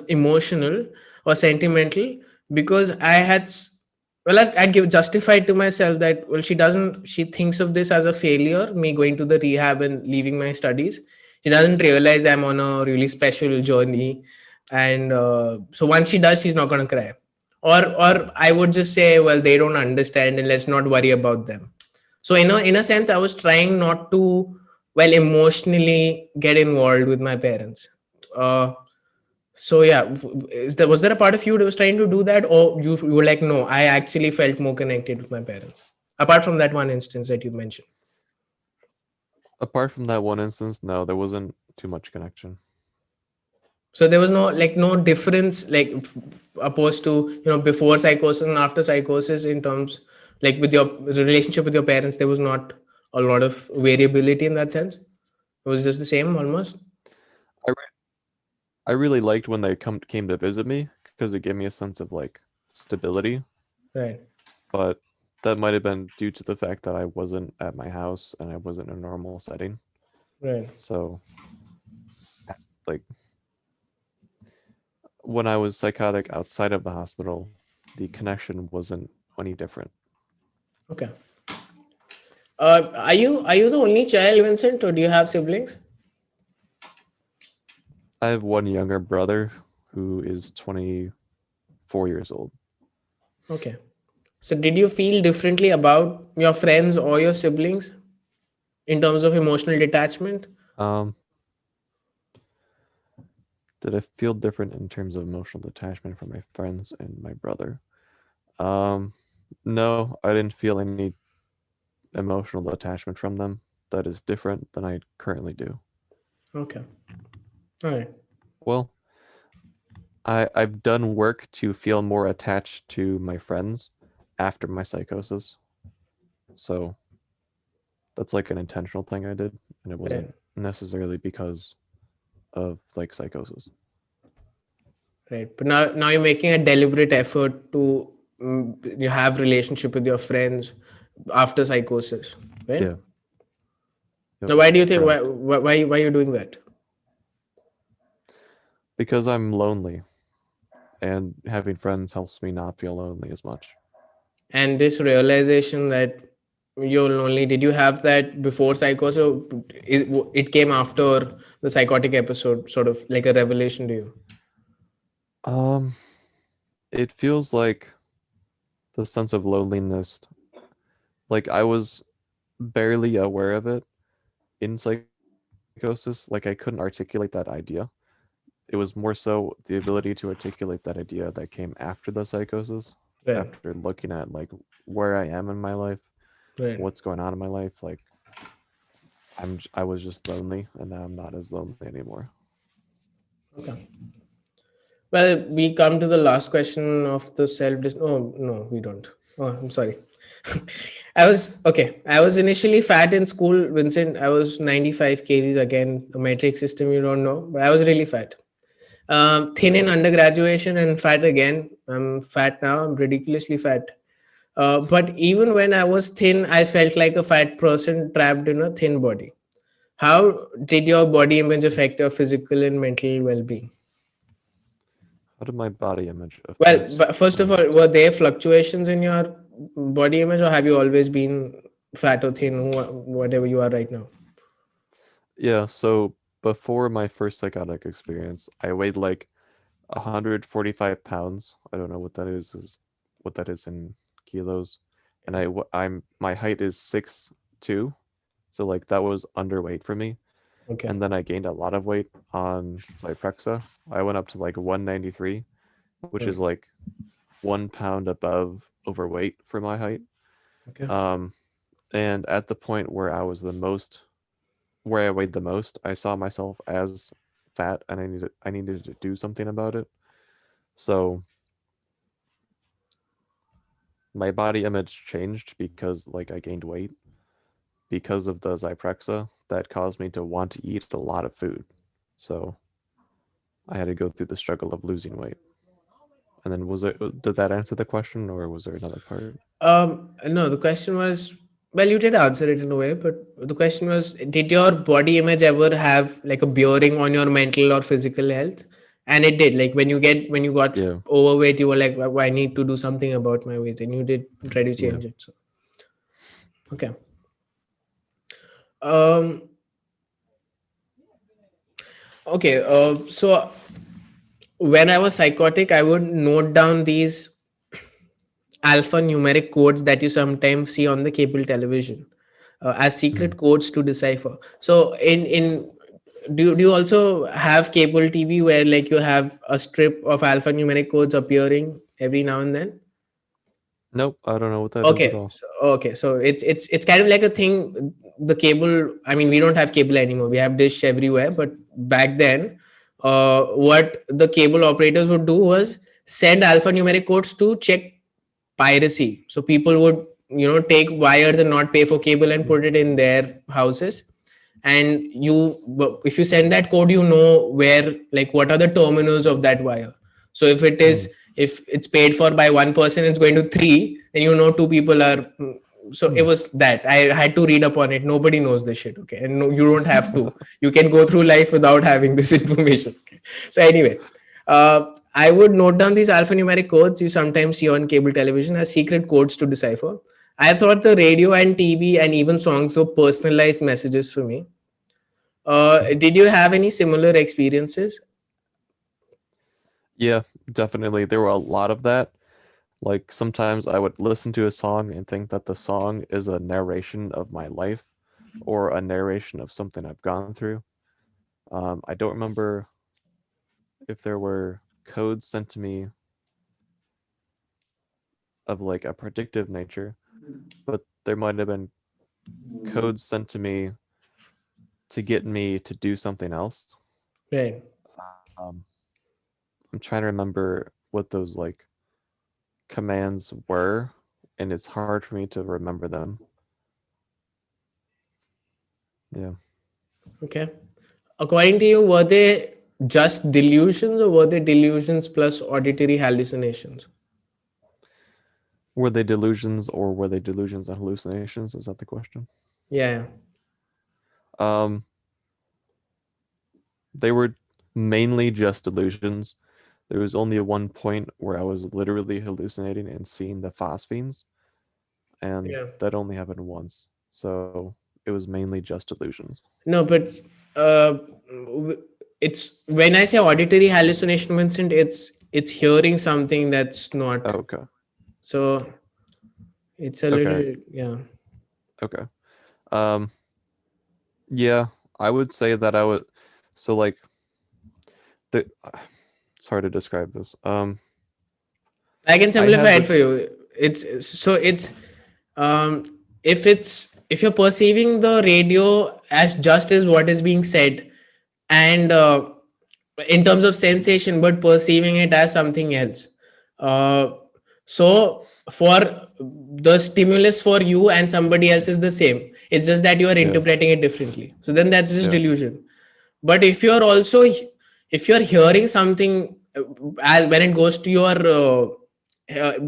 Speaker 1: emotional or sentimental, because I'd give justified to myself that, well, she thinks of this as a failure, me going to the rehab and leaving my studies. She doesn't realize I'm on a really special journey. And so once she does, she's not going to cry. Or I would just say, well, they don't understand and let's not worry about them. So in a sense, I was trying not to, well, emotionally get involved with my parents. uh so yeah, was there a part of you that was trying to do that, or you were like, no, I actually felt more connected with my parents, apart from that one instance that you mentioned?
Speaker 2: Apart from that one instance, no, there wasn't too much connection.
Speaker 1: So there was no difference, like opposed to, before psychosis and after psychosis, in terms, like, with your relationship with your parents, there was not a lot of variability in that sense. It was just the same almost.
Speaker 2: I re- I really liked when they came to visit me because it gave me a sense of like stability,
Speaker 1: Right.
Speaker 2: but that might have been due to the fact that I wasn't at my house and I wasn't in a normal setting.
Speaker 1: Right.
Speaker 2: So, like when I was psychotic outside of the hospital, the connection wasn't any different.
Speaker 1: Okay. Are you the only child, Vincent, or do you have siblings?
Speaker 2: I have one younger brother who is 24 years old.
Speaker 1: Okay. So did you feel differently about your friends or your siblings in terms of emotional detachment?
Speaker 2: Um, did I feel different in terms of emotional detachment from my friends and my brother? Um, no, I didn't feel any emotional attachment from them that is different than I currently do.
Speaker 1: Okay. All right.
Speaker 2: Well, I've done work to feel more attached to my friends after my psychosis. So that's like an intentional thing I did, and it wasn't
Speaker 1: Right.
Speaker 2: necessarily because of like psychosis.
Speaker 1: Right. But now you're making a deliberate effort to, you have relationship with your friends after psychosis, right?
Speaker 2: Yeah. Yep.
Speaker 1: Now, why do you think,
Speaker 2: Correct.
Speaker 1: why are you doing that?
Speaker 2: Because I'm lonely, and having friends helps me not feel lonely as much.
Speaker 1: And this realization that you're lonely, did you have that before psychosis, or it came after the psychotic episode, sort of like a revelation to you?
Speaker 2: Um, it feels like the sense of loneliness, like I was barely aware of it in psychosis. Like I couldn't articulate that idea. It was more so the ability to articulate that idea that came after the psychosis,
Speaker 1: Right.
Speaker 2: after looking at like where I am in my life,
Speaker 1: Right.
Speaker 2: what's going on in my life. Like I was just lonely, and now I'm not as lonely anymore.
Speaker 1: Okay. Well, we come to the last question of the oh, no, we don't. Oh, I'm sorry. I was initially fat in school, Vincent. I was 95 kgs, again, a metric system you don't know, but I was really fat. Thin in undergraduation and fat again. I'm fat now. I'm ridiculously fat. But even when I was thin, I felt like a fat person trapped in a thin body. How did your body image affect your physical and mental well being?
Speaker 2: How did my body image
Speaker 1: Well,
Speaker 2: affect
Speaker 1: but first of
Speaker 2: my?
Speaker 1: all, were there fluctuations in your body image, or have you always been fat or thin, whatever you are right now?
Speaker 2: Yeah, so before my first psychotic experience, I weighed like 145 pounds. I don't know what that is what that is in kilos. And I'm my height is 6'2", so like that was underweight for me.
Speaker 1: Okay.
Speaker 2: and then I gained a lot of weight on Zyprexa. I went up to like 193, which is
Speaker 1: Mm.
Speaker 2: like 1 pound above overweight for my height.
Speaker 1: Okay.
Speaker 2: Um, and at the point where where I weighed the most, I saw myself as fat, and I needed to do something about it. So my body image changed because like I gained weight because of the Zyprexa that caused me to want to eat a lot of food. So I had to go through the struggle of losing weight. And then did that answer the question, or was there another part?
Speaker 1: No, the question was, well, you did answer it in a way, but the question was, did your body image ever have like a bearing on your mental or physical health? And it did. Like when you got
Speaker 2: Yeah.
Speaker 1: overweight, you were like, "Well, I need to do something about my weight," and you did try to
Speaker 2: Yeah.
Speaker 1: change it. So, okay. Um, okay. So when I was psychotic, I would note down these alphanumeric codes that you sometimes see on the cable television as
Speaker 2: Mhm.
Speaker 1: secret codes to decipher. So in do you also have cable TV where like you have a strip of alphanumeric codes appearing every now and then?
Speaker 2: Nope, I don't know what that is at
Speaker 1: Okay,
Speaker 2: all.
Speaker 1: so it's kind of like a thing. The cable. I mean, we don't have cable anymore. We have dish everywhere. But back then, what the cable operators would do was send alphanumeric codes to check piracy. So people would take wires and not pay for cable and put it in their houses. And if you send that code, you know where, like, what are the terminals of that wire. So
Speaker 2: Mm.
Speaker 1: if it's paid for by one person, it's going to three, then two people are. So it
Speaker 2: Hmm.
Speaker 1: was that I had to read up on it. Nobody knows this shit, okay? And no, you don't have to. You can go through life without having this information. Okay? So anyway, I would note down these alphanumeric codes you sometimes see on cable television as secret codes to decipher. I thought the radio and TV and even songs were personalized messages for me. Did you have any similar experiences?
Speaker 2: Yeah, definitely. There were a lot of that. Like sometimes I would listen to a song and think that the song is a narration of my life or a narration of something I've gone through. I don't remember if there were codes sent to me of like a predictive nature, but there might have been codes sent to me to get me to do something else.
Speaker 1: Right.
Speaker 2: Um, I'm trying to remember what those like commands were, and it's hard for me to remember them. Yeah.
Speaker 1: Okay. According to you, were they just delusions or were they delusions plus auditory hallucinations?
Speaker 2: Were they delusions or were they delusions and hallucinations? Is that the question?
Speaker 1: Yeah.
Speaker 2: Um, they were mainly just delusions. There was only one point where I was literally hallucinating and seeing the phosphenes, and
Speaker 1: Yeah.
Speaker 2: that only happened once. So it was mainly just delusions.
Speaker 1: No, but uh, it's when I say auditory hallucination, Vincent, it's hearing something that's not.
Speaker 2: Okay.
Speaker 1: So it's a
Speaker 2: Okay.
Speaker 1: little, yeah.
Speaker 2: Okay. Um, yeah, I would say that I would. So like the, it's hard to describe this.
Speaker 1: I can
Speaker 2: I
Speaker 1: simplify
Speaker 2: had
Speaker 1: it for
Speaker 2: this.
Speaker 1: you. It's if you're perceiving the radio as just as what is being said, and in terms of sensation, but perceiving it as something else. Uh, so for the stimulus for you and somebody else is the same. It's just that you are
Speaker 2: Yeah.
Speaker 1: interpreting it differently. So then that's just
Speaker 2: Yeah.
Speaker 1: delusion. But if you're hearing something as when it goes to your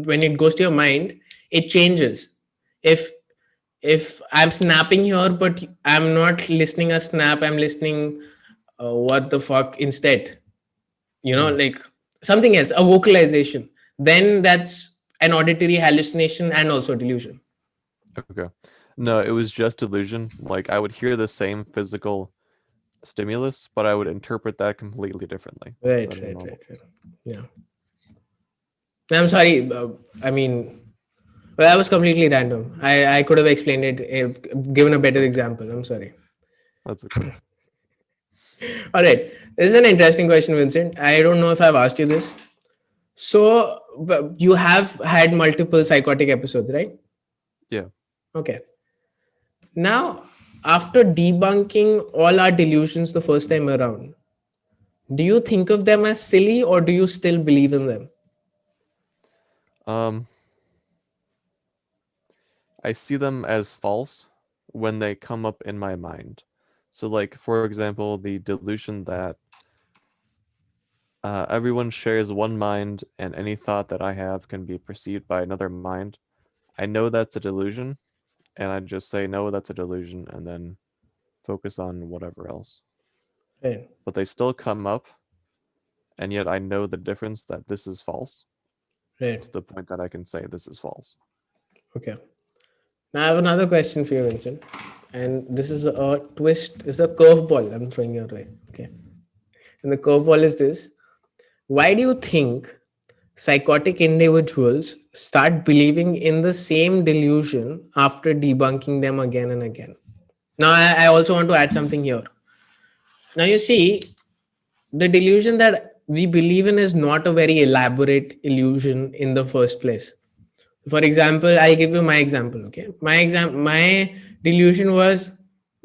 Speaker 1: when it goes to your mind, it changes. If if I'm snapping here but I'm not listening a snap, I'm listening what the fuck instead,
Speaker 2: Mm,
Speaker 1: like something else, a vocalization, then that's an auditory hallucination and also delusion.
Speaker 2: okay. No, it was just delusion. Like I would hear the same physical stimulus, but I would interpret that completely differently
Speaker 1: Right,
Speaker 2: than
Speaker 1: right,
Speaker 2: normal.
Speaker 1: right, right. Yeah. I'm sorry. I mean, well, that was completely random. I could have explained it, given a
Speaker 2: That's
Speaker 1: better
Speaker 2: okay.
Speaker 1: example. I'm sorry.
Speaker 2: That's okay.
Speaker 1: All right. This is an interesting question, Vincent. I don't know if I've asked you this. So, you have had multiple psychotic episodes, right?
Speaker 2: Yeah.
Speaker 1: Okay. Now, after debunking all our delusions the first time around, do you think of them as silly or do you still believe in them?
Speaker 2: Um, I see them as false when they come up in my mind. So, like, for example, the delusion that everyone shares one mind and any thought that I have can be perceived by another mind. I know that's a delusion, and I just say, no, that's a delusion, and then focus on whatever else.
Speaker 1: Right.
Speaker 2: But they still come up, and yet I know the difference that this is false
Speaker 1: Right.
Speaker 2: to the point that I can say this is false.
Speaker 1: Okay. Now I have another question for you, Vincent. And this is a twist, it's a curveball I'm throwing your way. Okay. And the curveball is this. Why do you think psychotic individuals start believing in the same delusion after debunking them again and again? Now, I also want to add something here. Now, you see, the delusion that we believe in is not a very elaborate illusion in the first place. For example, I'll give you my example. Okay, my delusion was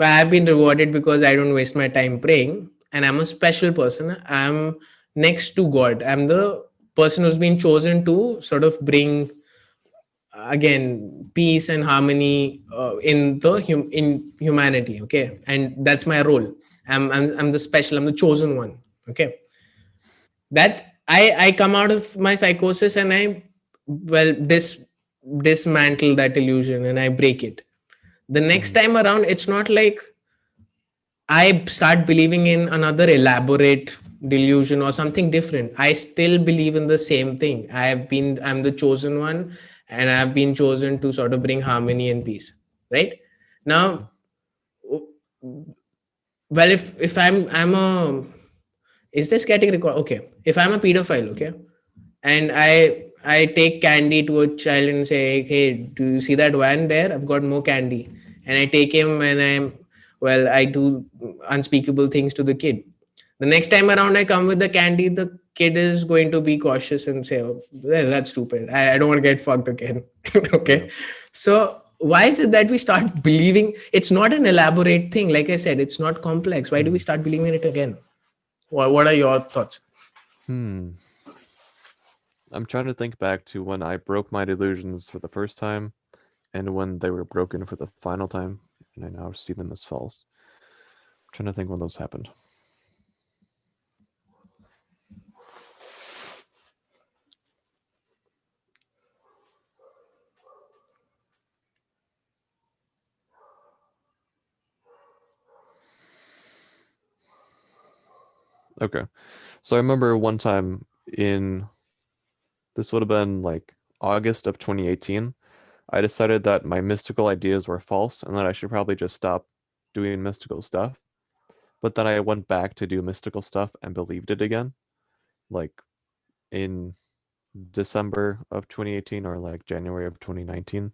Speaker 1: I've been rewarded because I don't waste my time praying, and I'm a special person. I'm next to God. I'm the person who's been chosen to sort of bring again peace and harmony in the in humanity. Okay, and that's my role. I'm the special. I'm the chosen one. Okay, that I come out of my psychosis and I well dismantle that illusion and I break it. The next
Speaker 2: Mm-hmm.
Speaker 1: time around, it's not like I start believing in another elaborate delusion or something different. I still believe in the same thing. I'm the chosen one and I've been chosen to sort of bring harmony and peace. Right?
Speaker 2: Mm-hmm.
Speaker 1: Now, well, if I'm a is this getting recorded? Okay. If I'm a pedophile, okay, and I take candy to a child and say, hey, do you see that van there? I've got more candy. And I take him and I do unspeakable things to the kid. The next time around I come with the candy, the kid is going to be cautious and say, oh, well, that's stupid. I don't want to get fucked again.
Speaker 2: Yeah.
Speaker 1: Okay. So why is it that we start believing it's not an elaborate thing? Like I said, it's not complex. Why do we start believing it again? What are your thoughts?
Speaker 2: Hmm. I'm trying to think back to when I broke my delusions for the first time and when they were broken for the final time, and I now see them as false. I'm trying to think when those happened. Okay. So I remember one time in this would have been like August of 2018. I decided that my mystical ideas were false and that I should probably just stop doing mystical stuff. But then I went back to do mystical stuff and believed it again, like in December of 2018 or like January of 2019.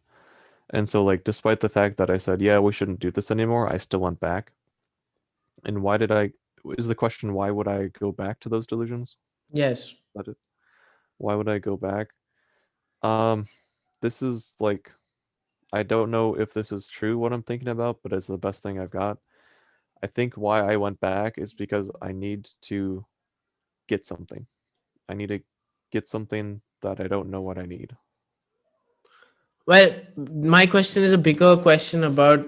Speaker 2: And so, like, despite the fact that I said, yeah, we shouldn't do this anymore, I still went back. And why did I? Is the question, why would I go back to those delusions?
Speaker 1: Yes.
Speaker 2: That it? Why would I go back? Um, this is like, I don't know if this is true what I'm thinking about, but it's the best thing I've got. I think why I went back is because I need to get something. I need to get something that I don't know what I need.
Speaker 1: Well, my question is a bigger question about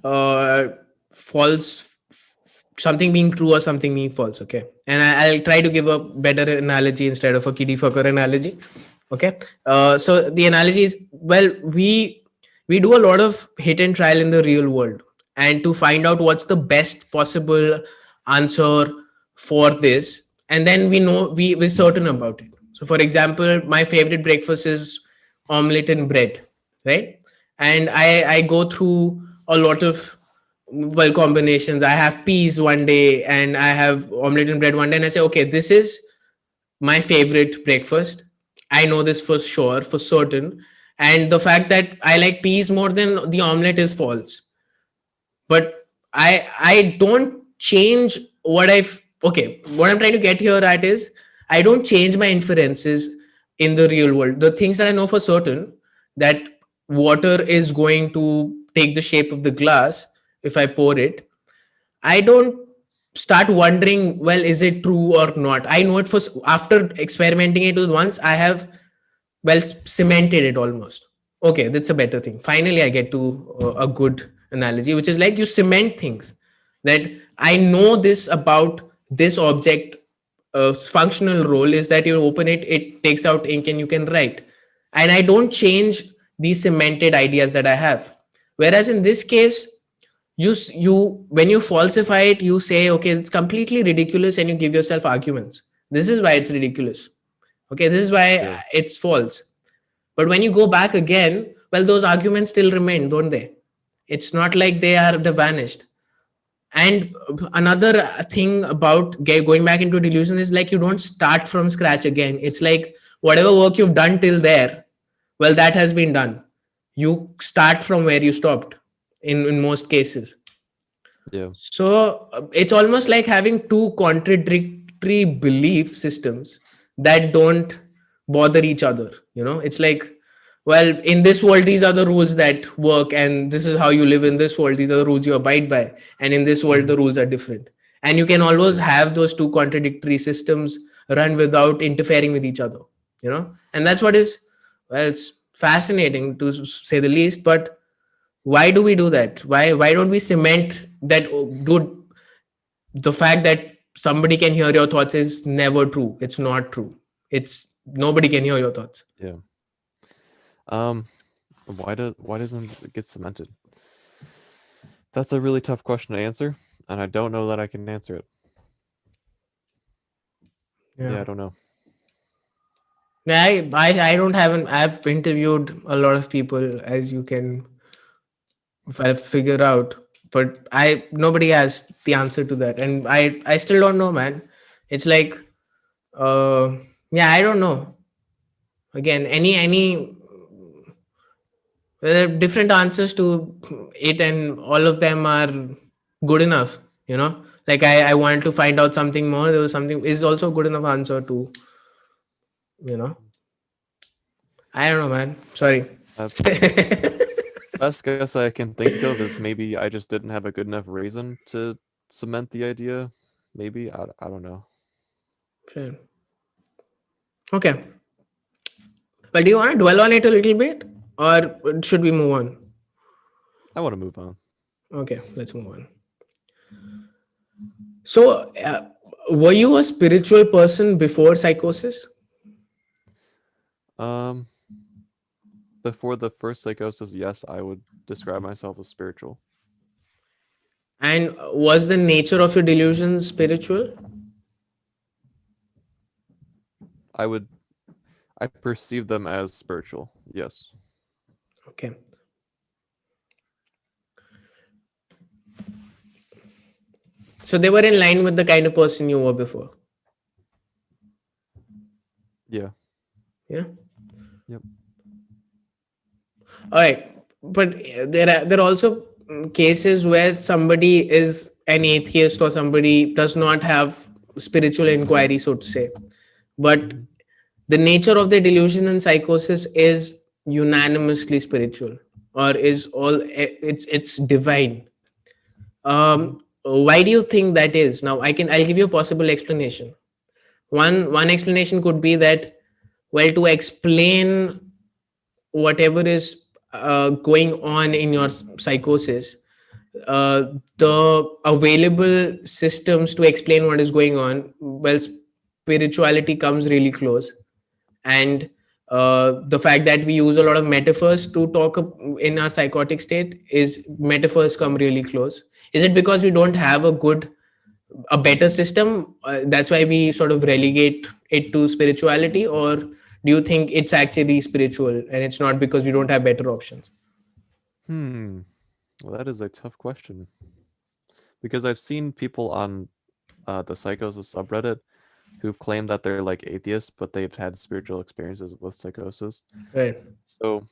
Speaker 1: uh, false, something being true or something being false. Okay, and I'll try to give a better analogy instead of a kiddie fucker analogy. Okay, so the analogy is well, we do a lot of hit and trial in the real world, and to find out what's the best possible answer for this, and then we know we're certain about it. So, for example, my favorite breakfast is omelette and bread, right? And I go through a lot of well combinations. I have peas one day and I have omelette and bread one day, and I say, okay, this is my favorite breakfast. I know this for sure, for certain. And the fact that I like peas more than the omelette is false. But I don't change what I'm trying to get here at is I don't change my inferences in the real world. The things that I know for certain, that water is going to take the shape of the glass if I pour it, I don't start wondering, well, is it true or not? I know it for after experimenting it with once, I have well cemented it almost. Okay, that's a better thing. Finally, I get to a good analogy, which is like you cement things that I know this about this object. Functional role is that you open it, it takes out ink, and you can write. And I don't change these cemented ideas that I have. Whereas in this case, you when you falsify it, you say, okay, it's completely ridiculous, and you give yourself arguments. This is why it's ridiculous. Okay, this is why
Speaker 2: Yeah.
Speaker 1: it's false. But when you go back again, well, those arguments still remain, don't they? It's not like they vanished. And another thing about going back into delusion is like you don't start from scratch again. It's like whatever work you've done till there, well, that has been done. You start from where you stopped in most cases.
Speaker 2: Yeah.
Speaker 1: So it's almost like having two contradictory belief systems that don't bother each other. It's like, well, in this world, these are the rules that work, and this is how you live in this world. These are the rules you abide by. And in this world,
Speaker 2: Mhm.
Speaker 1: the rules are different. And you can always
Speaker 2: Yeah.
Speaker 1: have those two contradictory systems run without interfering with each other. And that's what is, well, it's fascinating to say the least. But why do we do that? Why don't we cement that? Oh, dude, the fact that somebody can hear your thoughts is never true. It's not true. It's nobody can hear your thoughts.
Speaker 2: Yeah. Um, why doesn't it get cemented? That's a really tough question to answer, and I don't know that I can answer it. Yeah,
Speaker 1: Yeah.
Speaker 2: I don't know.
Speaker 1: I don't have an I've interviewed a lot of people, as you can figure out, but I nobody has the answer to that, and I still don't know, man. It's like, uh yeah, I don't know. Again, any there are different answers to it, and all of them are good enough. Like I wanted to find out something more. There was something is also good enough answer to you know I don't know, man, sorry.
Speaker 2: Uh, Best guess I can think of is maybe I just didn't have a good enough reason to cement the idea. Maybe I don't know.
Speaker 1: Sure. Okay, but do you want to dwell on it a little bit, or should we move on?
Speaker 2: I want to move on.
Speaker 1: Okay, let's move on. So were you a spiritual person before psychosis?
Speaker 2: Um, Before the first psychosis, yes, I would describe myself as spiritual.
Speaker 1: And was the nature of your delusions spiritual?
Speaker 2: I would I perceive them as spiritual. Yes.
Speaker 1: Okay. So they were in line with the kind of person you were before.
Speaker 2: Yeah.
Speaker 1: Yeah.
Speaker 2: Yep.
Speaker 1: All right. But there are also cases where somebody is an atheist, or somebody does not have spiritual inquiry, so to say. But
Speaker 2: Mhm.
Speaker 1: the nature of the delusion and psychosis is unanimously spiritual, or is all it's divine. Why do you think that is? Now I'll give you a possible explanation. One explanation could be that, well, to explain whatever is going on in your psychosis, the available systems to explain what is going on, well, spirituality comes really close. And the fact that we use a lot of metaphors to talk in our psychotic state, is metaphors come really close. Is it because we don't have a better system, that's why we sort of relegate it to spirituality? Or do you think it's actually spiritual, and it's not because we don't have better options?
Speaker 2: Hmm. Well, that is a tough question because I've seen people on the Psychosis subreddit who've claimed that they're like atheists, but they've had spiritual experiences with psychosis.
Speaker 1: Right.
Speaker 2: So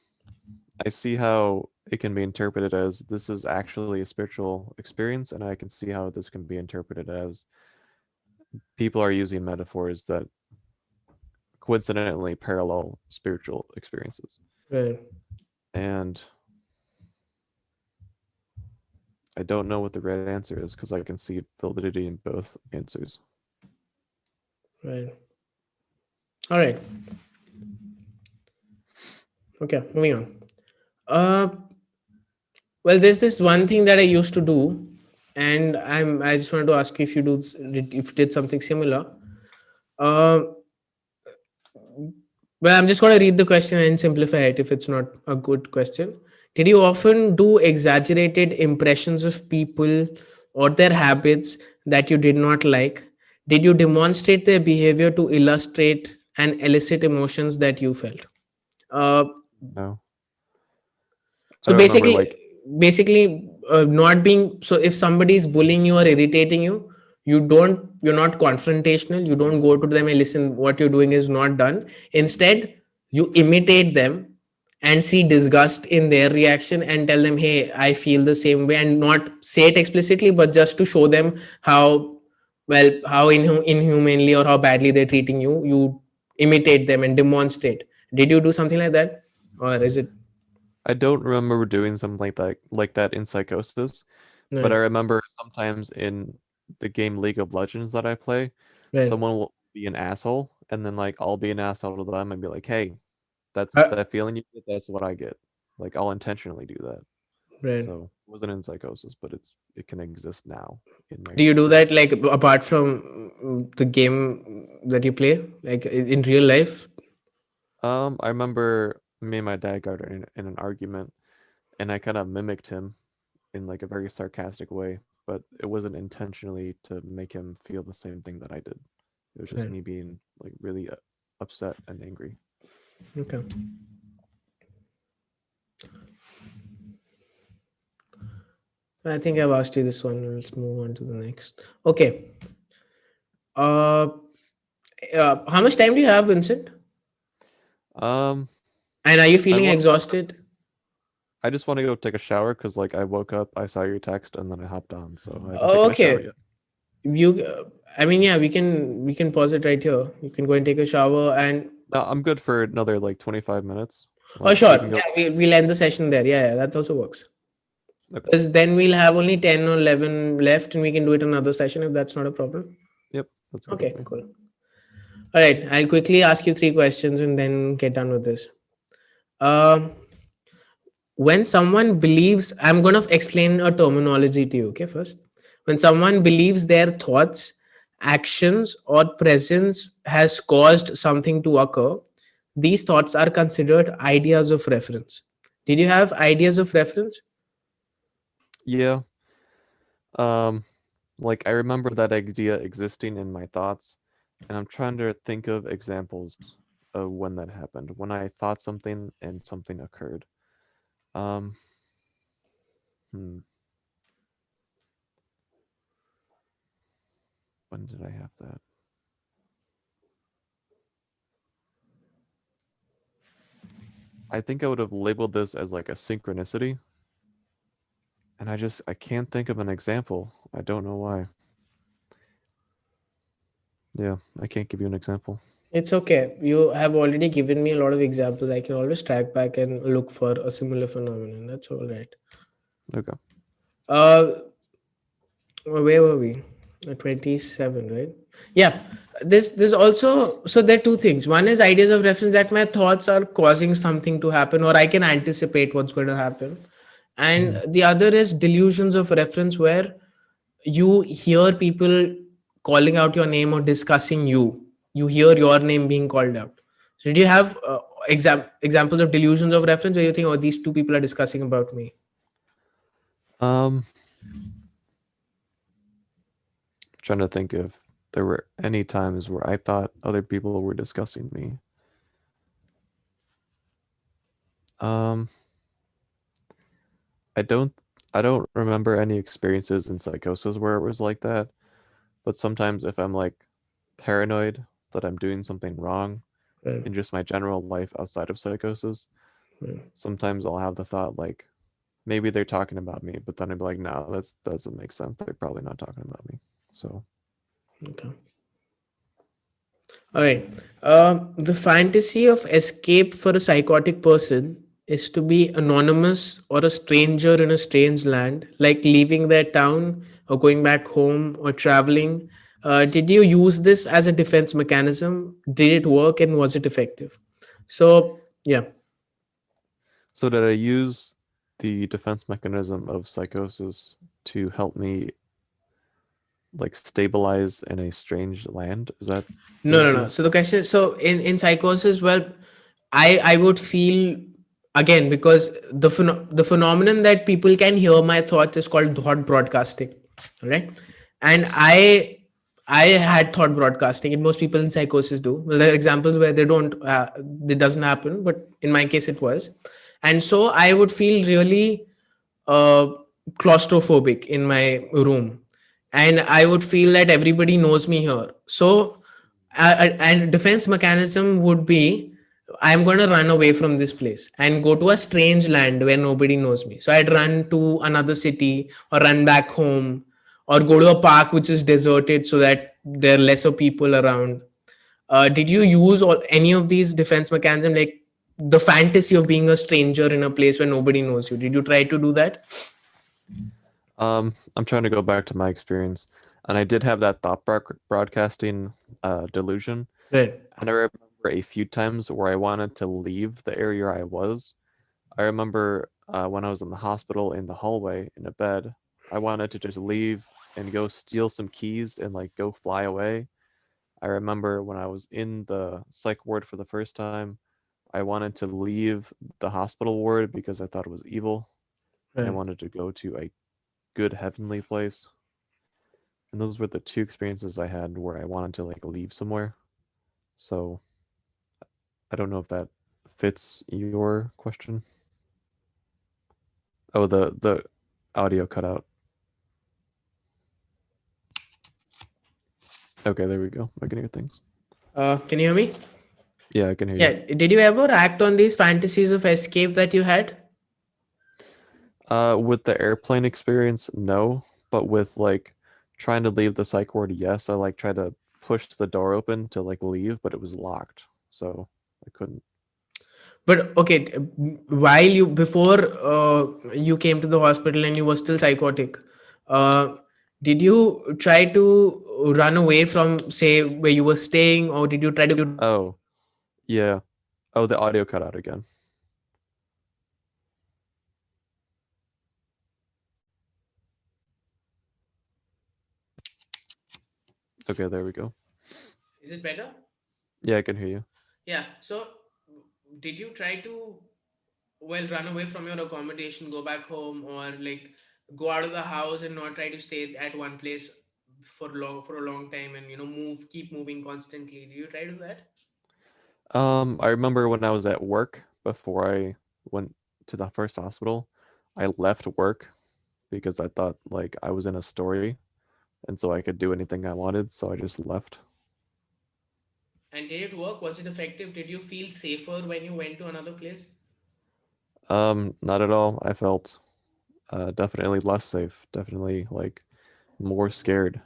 Speaker 2: I see how it can be interpreted as this is actually a spiritual experience, and I can see how this can be interpreted as people are using metaphors that coincidentally parallel spiritual experiences.
Speaker 1: Right.
Speaker 2: And I don't know what the right answer is because I can see validity in both answers.
Speaker 1: Right. All right. Okay. Moving on. Uh, well, there's this one thing that I used to do, and I just wanted to ask you if if you did something similar. Uh, well, I'm just going to read the question and simplify it if it's not a good question. Did you often do exaggerated impressions of people or their habits that you did not like? Did you demonstrate their behavior to illustrate and elicit emotions that you felt? Uh,
Speaker 2: No, I
Speaker 1: so
Speaker 2: don't remember like
Speaker 1: not being, so if somebody is bullying you or irritating you, you're not confrontational. You don't go to them and listen, what you're doing is not done. Instead, you imitate them and see disgust in their reaction and tell them, hey, I feel the same way, and not say it explicitly, but just to show them how, well, how inhumanely or how badly they're treating you. You imitate them and demonstrate. Did you do something like that, or is it?
Speaker 2: I don't remember doing something like that in Psychosis, but I
Speaker 1: Right.
Speaker 2: remember sometimes in the game League of Legends that I play,
Speaker 1: Right.
Speaker 2: someone will be an asshole, and then like I'll be an asshole to them and be like, "Hey, that's
Speaker 1: Uh,
Speaker 2: that feeling you get. That's what I get." Like I'll intentionally do that.
Speaker 1: right.
Speaker 2: So it wasn't in Psychosis, but it can exist now in my
Speaker 1: Do you do
Speaker 2: game.
Speaker 1: that like apart from the game that you play, like in real life?
Speaker 2: I remember me and my dad got in an argument, and I kind of mimicked him in like a very sarcastic way, but it wasn't intentionally to make him feel the same thing that I did. It was just
Speaker 1: Right.
Speaker 2: me being like really upset and angry.
Speaker 1: Okay. I think I've asked you this one. Let's move on to the next. Okay. Uh, how much time do you have, Vincent?
Speaker 2: Um,
Speaker 1: And are you
Speaker 2: I
Speaker 1: feeling
Speaker 2: want
Speaker 1: exhausted?
Speaker 2: I just want to go take a shower because like I woke up, I saw your text, and then I hopped on, so I haven't
Speaker 1: Oh,
Speaker 2: taken a shower
Speaker 1: okay.
Speaker 2: yet.
Speaker 1: You. I mean, yeah, we can pause it right here. You can go and take a shower and.
Speaker 2: No, I'm good for another like 25 minutes.
Speaker 1: Oh,
Speaker 2: Like we can
Speaker 1: sure.
Speaker 2: go.
Speaker 1: Yeah, we'll end the session there. Yeah, yeah, that also works.
Speaker 2: Okay.
Speaker 1: Because then we'll have only 10 or 11 left and we can do it another session if that's not a problem.
Speaker 2: Yep, that's good with
Speaker 1: Okay,
Speaker 2: me.
Speaker 1: cool. All right, I'll quickly ask you three questions and then get done with this. Um, when someone believes, I'm going to explain a terminology to you, okay, first. When someone believes their thoughts, actions, or presence has caused something to occur, these thoughts are considered ideas of reference. Did you have ideas of reference?
Speaker 2: Yeah. Um, like I remember that idea existing in my thoughts, and I'm trying to think of examples of when that happened. When I thought something and something occurred. Um, hmm, when did I have that? I think I would have labeled this as like a synchronicity, and I can't think of an example. I don't know why. Yeah, I can't give you an example.
Speaker 1: It's okay. You have already given me a lot of examples. I can always track back and look for a similar phenomenon. That's all right.
Speaker 2: Okay.
Speaker 1: Uh, where were we? 27, right? Yeah. This also, so there are two things. One is ideas of reference, that my thoughts are causing something to happen, or I can anticipate what's going to happen. And
Speaker 2: Mhm.
Speaker 1: the other is delusions of reference, where you hear people calling out your name or discussing you. You hear your name being called out. So do you have examples of delusions of reference where you think, oh, these two people are discussing about me?
Speaker 2: Um, trying to think if there were any times where I thought other people were discussing me. Um, I don't I don't remember any experiences in psychosis where it was like that, but sometimes if I'm like paranoid that I'm doing something wrong
Speaker 1: Right.
Speaker 2: in just my general life outside of psychosis,
Speaker 1: Hmm.
Speaker 2: Sometimes I'll have the thought like maybe they're talking about me, but then I'd be like, no, that doesn't make sense. They're probably not talking about me. So
Speaker 1: Okay. All right. The fantasy of escape for a psychotic person is to be anonymous or a stranger in a strange land, like leaving their town or going back home or traveling. Did you use this as a defense mechanism? Did it work and was it effective? So, yeah.
Speaker 2: did I use the defense mechanism of psychosis to help me like stabilize in a strange land? Is that the
Speaker 1: No, no,
Speaker 2: issue?
Speaker 1: no. So the question, so in psychosis, well, I would feel again because the phenomenon that people can hear my thoughts is called thought broadcasting, right? And I had thought broadcasting, and most people in psychosis do. Well, there are examples where they don't, it doesn't happen, but in my case, it was, and so I would feel really uh, claustrophobic in my room, and I would feel that everybody knows me here. So and defense mechanism would be I'm going to run away from this place and go to a strange land where nobody knows me. So I'd run to another city or run back home or go to a park which is deserted so that there are lesser people around. Did you use all any of these defense mechanism, like the fantasy of being a stranger in a place where nobody knows you? Did you try to do that?
Speaker 2: I'm trying to go back to my experience, and I did have that broadcasting delusion,
Speaker 1: Right,
Speaker 2: and I remember a few times where I wanted to leave the area I was. I remember when I was in the hospital in the hallway in a bed, I wanted to just leave and go steal some keys and like go fly away. I remember when I was in the psych ward for the first time, I wanted to leave the hospital ward because I thought it was evil and I
Speaker 1: right.
Speaker 2: wanted to go to a good heavenly place. And those were the two experiences I had where I wanted to like leave somewhere. So I don't know if that fits your question. Oh, the audio cut out. Okay, there we go. I can hear things.
Speaker 1: Can you hear me?
Speaker 2: Yeah, I can hear
Speaker 1: Yeah.
Speaker 2: you.
Speaker 1: Did you ever act on these fantasies of escape that you had?
Speaker 2: With the airplane experience, no. But with like trying to leave the psych ward, yes. I like tried to push the door open to like leave, but it was locked, so I couldn't.
Speaker 1: But okay, while you before you came to the hospital and you were still psychotic, uh, did you try to run away from say where you were staying, or did you try to?
Speaker 2: Oh, yeah. Oh, the audio cut out again. Okay, there we go.
Speaker 1: Is it better?
Speaker 2: Yeah, I can hear you.
Speaker 1: Yeah. So, did you try to well run away from your accommodation, go back home, or like go out of the house and not try to stay at one place for a long time and move keep moving constantly? Do you try to do that?
Speaker 2: I remember when I was at work before I went to the first hospital, I left work because I thought like I was in a story and so I could do anything I wanted, so I just left.
Speaker 1: And did it work? Was it effective? Did you feel safer when you went to another place?
Speaker 2: Not at all. I felt definitely less safe, definitely like more scared.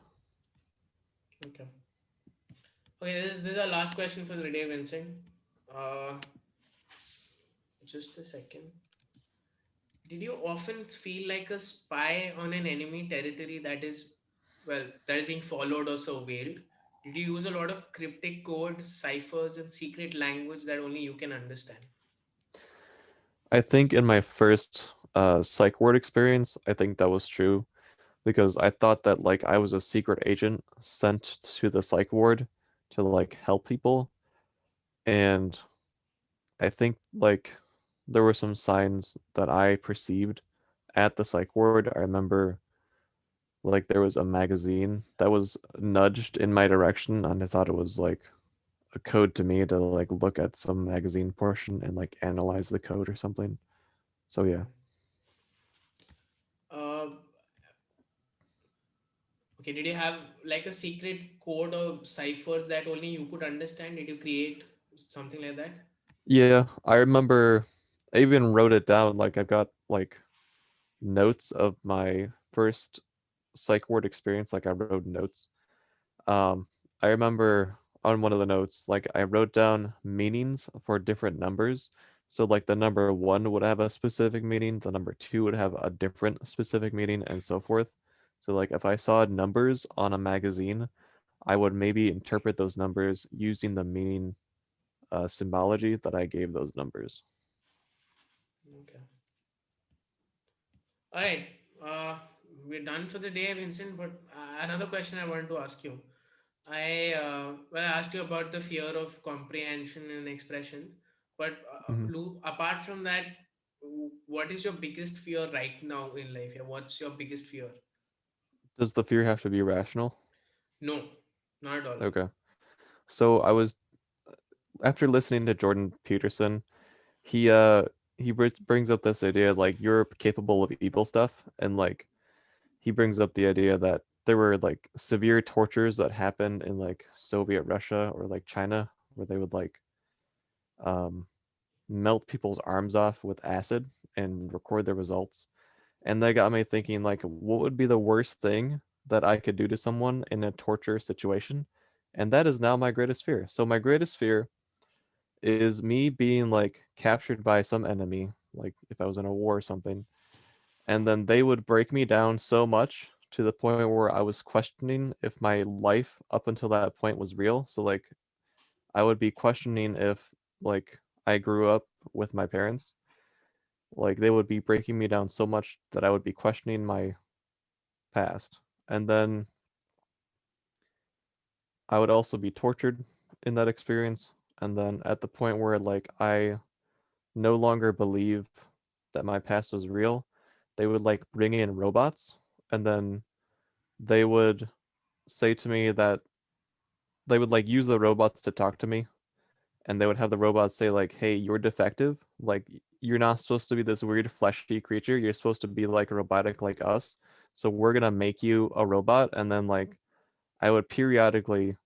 Speaker 1: Okay. Okay, this is our last question for the day, Vincent. Uh, just a second. Did you often feel like a spy on an enemy territory that is being followed or surveilled? Did you use a lot of cryptic codes, ciphers, and secret language that only you can understand?
Speaker 2: I think in my first psych ward experience, I think that was true because I thought that like I was a secret agent sent to the psych ward to like help people, and I think like there were some signs that I perceived at the psych ward. I remember like there was a magazine that was nudged in my direction, and I thought it was like a code to me to like look at some magazine portion and like analyze the code or something. So yeah.
Speaker 1: Uh, okay, did you have like a secret code or ciphers that only you could understand? Did you create something like that?
Speaker 2: Yeah, I remember I even wrote it down. Like I've got like notes of my first psych ward experience. Like I wrote notes. Um, I remember on one of the notes, like I wrote down meanings for different numbers. So like the number one would have a specific meaning, the number two would have a different specific meaning, and so forth. So like if I saw numbers on a magazine, I would maybe interpret those numbers using the meaning symbology that I gave those numbers.
Speaker 1: Okay. All right. Uh, we're done for the day, Vincent. But another question I wanted to ask you. I asked you about the fear of comprehension and expression, but
Speaker 2: Mhm.
Speaker 1: apart from that, what is your biggest fear right now in life? Yeah, what's your biggest fear?
Speaker 2: Does the fear have to be rational?
Speaker 1: No, not at all.
Speaker 2: Okay. So I was after listening to Jordan Peterson, he uh brings up this idea like you're capable of evil stuff, and like he brings up the idea that there were like severe tortures that happened in like Soviet Russia or like China where they would like um melt people's arms off with acid and record the results. And that got me thinking like what would be the worst thing that I could do to someone in a torture situation? And that is now my greatest fear. So my greatest fear is me being like captured by some enemy, like if I was in a war or something, and then they would break me down so much to the point where I was questioning if my life up until that point was real. So like I would be questioning if like I grew up with my parents. Like they would be breaking me down so much that I would be questioning my past. And then I would also be tortured in that experience. And then at the point where like I no longer believe that my past was real, they would like bring in robots and then they would say to me that they would like use the robots to talk to me, and they would have the robots say like, "Hey, you're defective. Like you're not supposed to be this weird fleshy creature. You're supposed to be like robotic like us. So we're going to make you a robot." And then like I would periodically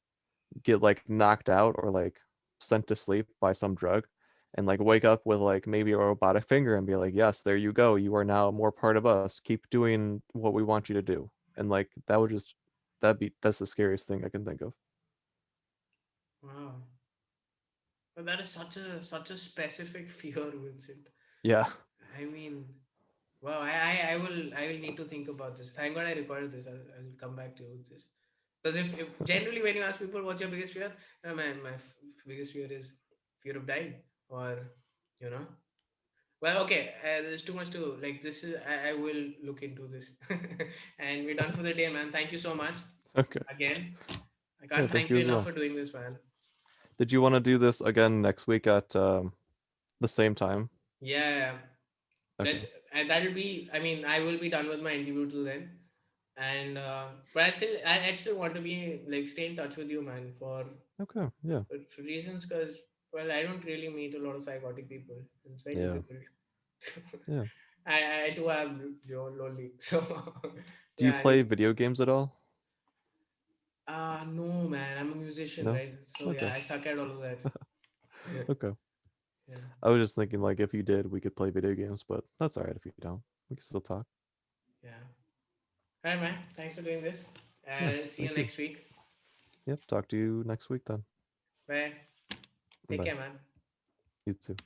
Speaker 2: get like knocked out or like sent to sleep by some drug and like wake up with like maybe a robotic finger and be like, "Yes, there you go. You are now more part of us. Keep doing what we want you to do." And like that would just that's the scariest thing I can think of.
Speaker 1: Wow, but that is such a specific fear, Vincent.
Speaker 2: Yeah.
Speaker 1: I mean, wow. I will need to think about this. Thank God I recorded this. I'll come back to you with this. Because if generally when you ask people what's your biggest fear, my biggest fear is fear of dying, or you know. Well, okay, there's too much to like. This is I will look into this, and we're done for the day, man. Thank you so much
Speaker 2: Okay.
Speaker 1: again. I
Speaker 2: Yeah,
Speaker 1: can't
Speaker 2: thank
Speaker 1: thank
Speaker 2: you
Speaker 1: you
Speaker 2: as
Speaker 1: enough
Speaker 2: well.
Speaker 1: for doing this, man.
Speaker 2: Did you want to do this again next week at the same time?
Speaker 1: Yeah,
Speaker 2: Okay.
Speaker 1: let's. And that'll be. I mean, I will be done with my interview till then, and but I still want to be like stay in touch with you, man,
Speaker 2: Okay. Yeah.
Speaker 1: for reasons because well, I don't really meet a lot of psychotic people. It's very
Speaker 2: Yeah.
Speaker 1: difficult.
Speaker 2: Yeah.
Speaker 1: I too am lonely, so
Speaker 2: Do you
Speaker 1: yeah.
Speaker 2: play video games at all?
Speaker 1: No, man. I'm a musician,
Speaker 2: No?
Speaker 1: right? So yeah,
Speaker 2: Okay.
Speaker 1: I suck at all of that.
Speaker 2: Okay.
Speaker 1: Yeah,
Speaker 2: I was just thinking like if you did, we could play video games, but that's all right if you don't. We can still talk.
Speaker 1: yeah. All right, man. Thanks for doing this.
Speaker 2: Yeah.
Speaker 1: See you
Speaker 2: Thank you.
Speaker 1: next week.
Speaker 2: Yep. Talk to you next week then.
Speaker 1: Bye. Take
Speaker 2: Bye.
Speaker 1: care, man.
Speaker 2: You too.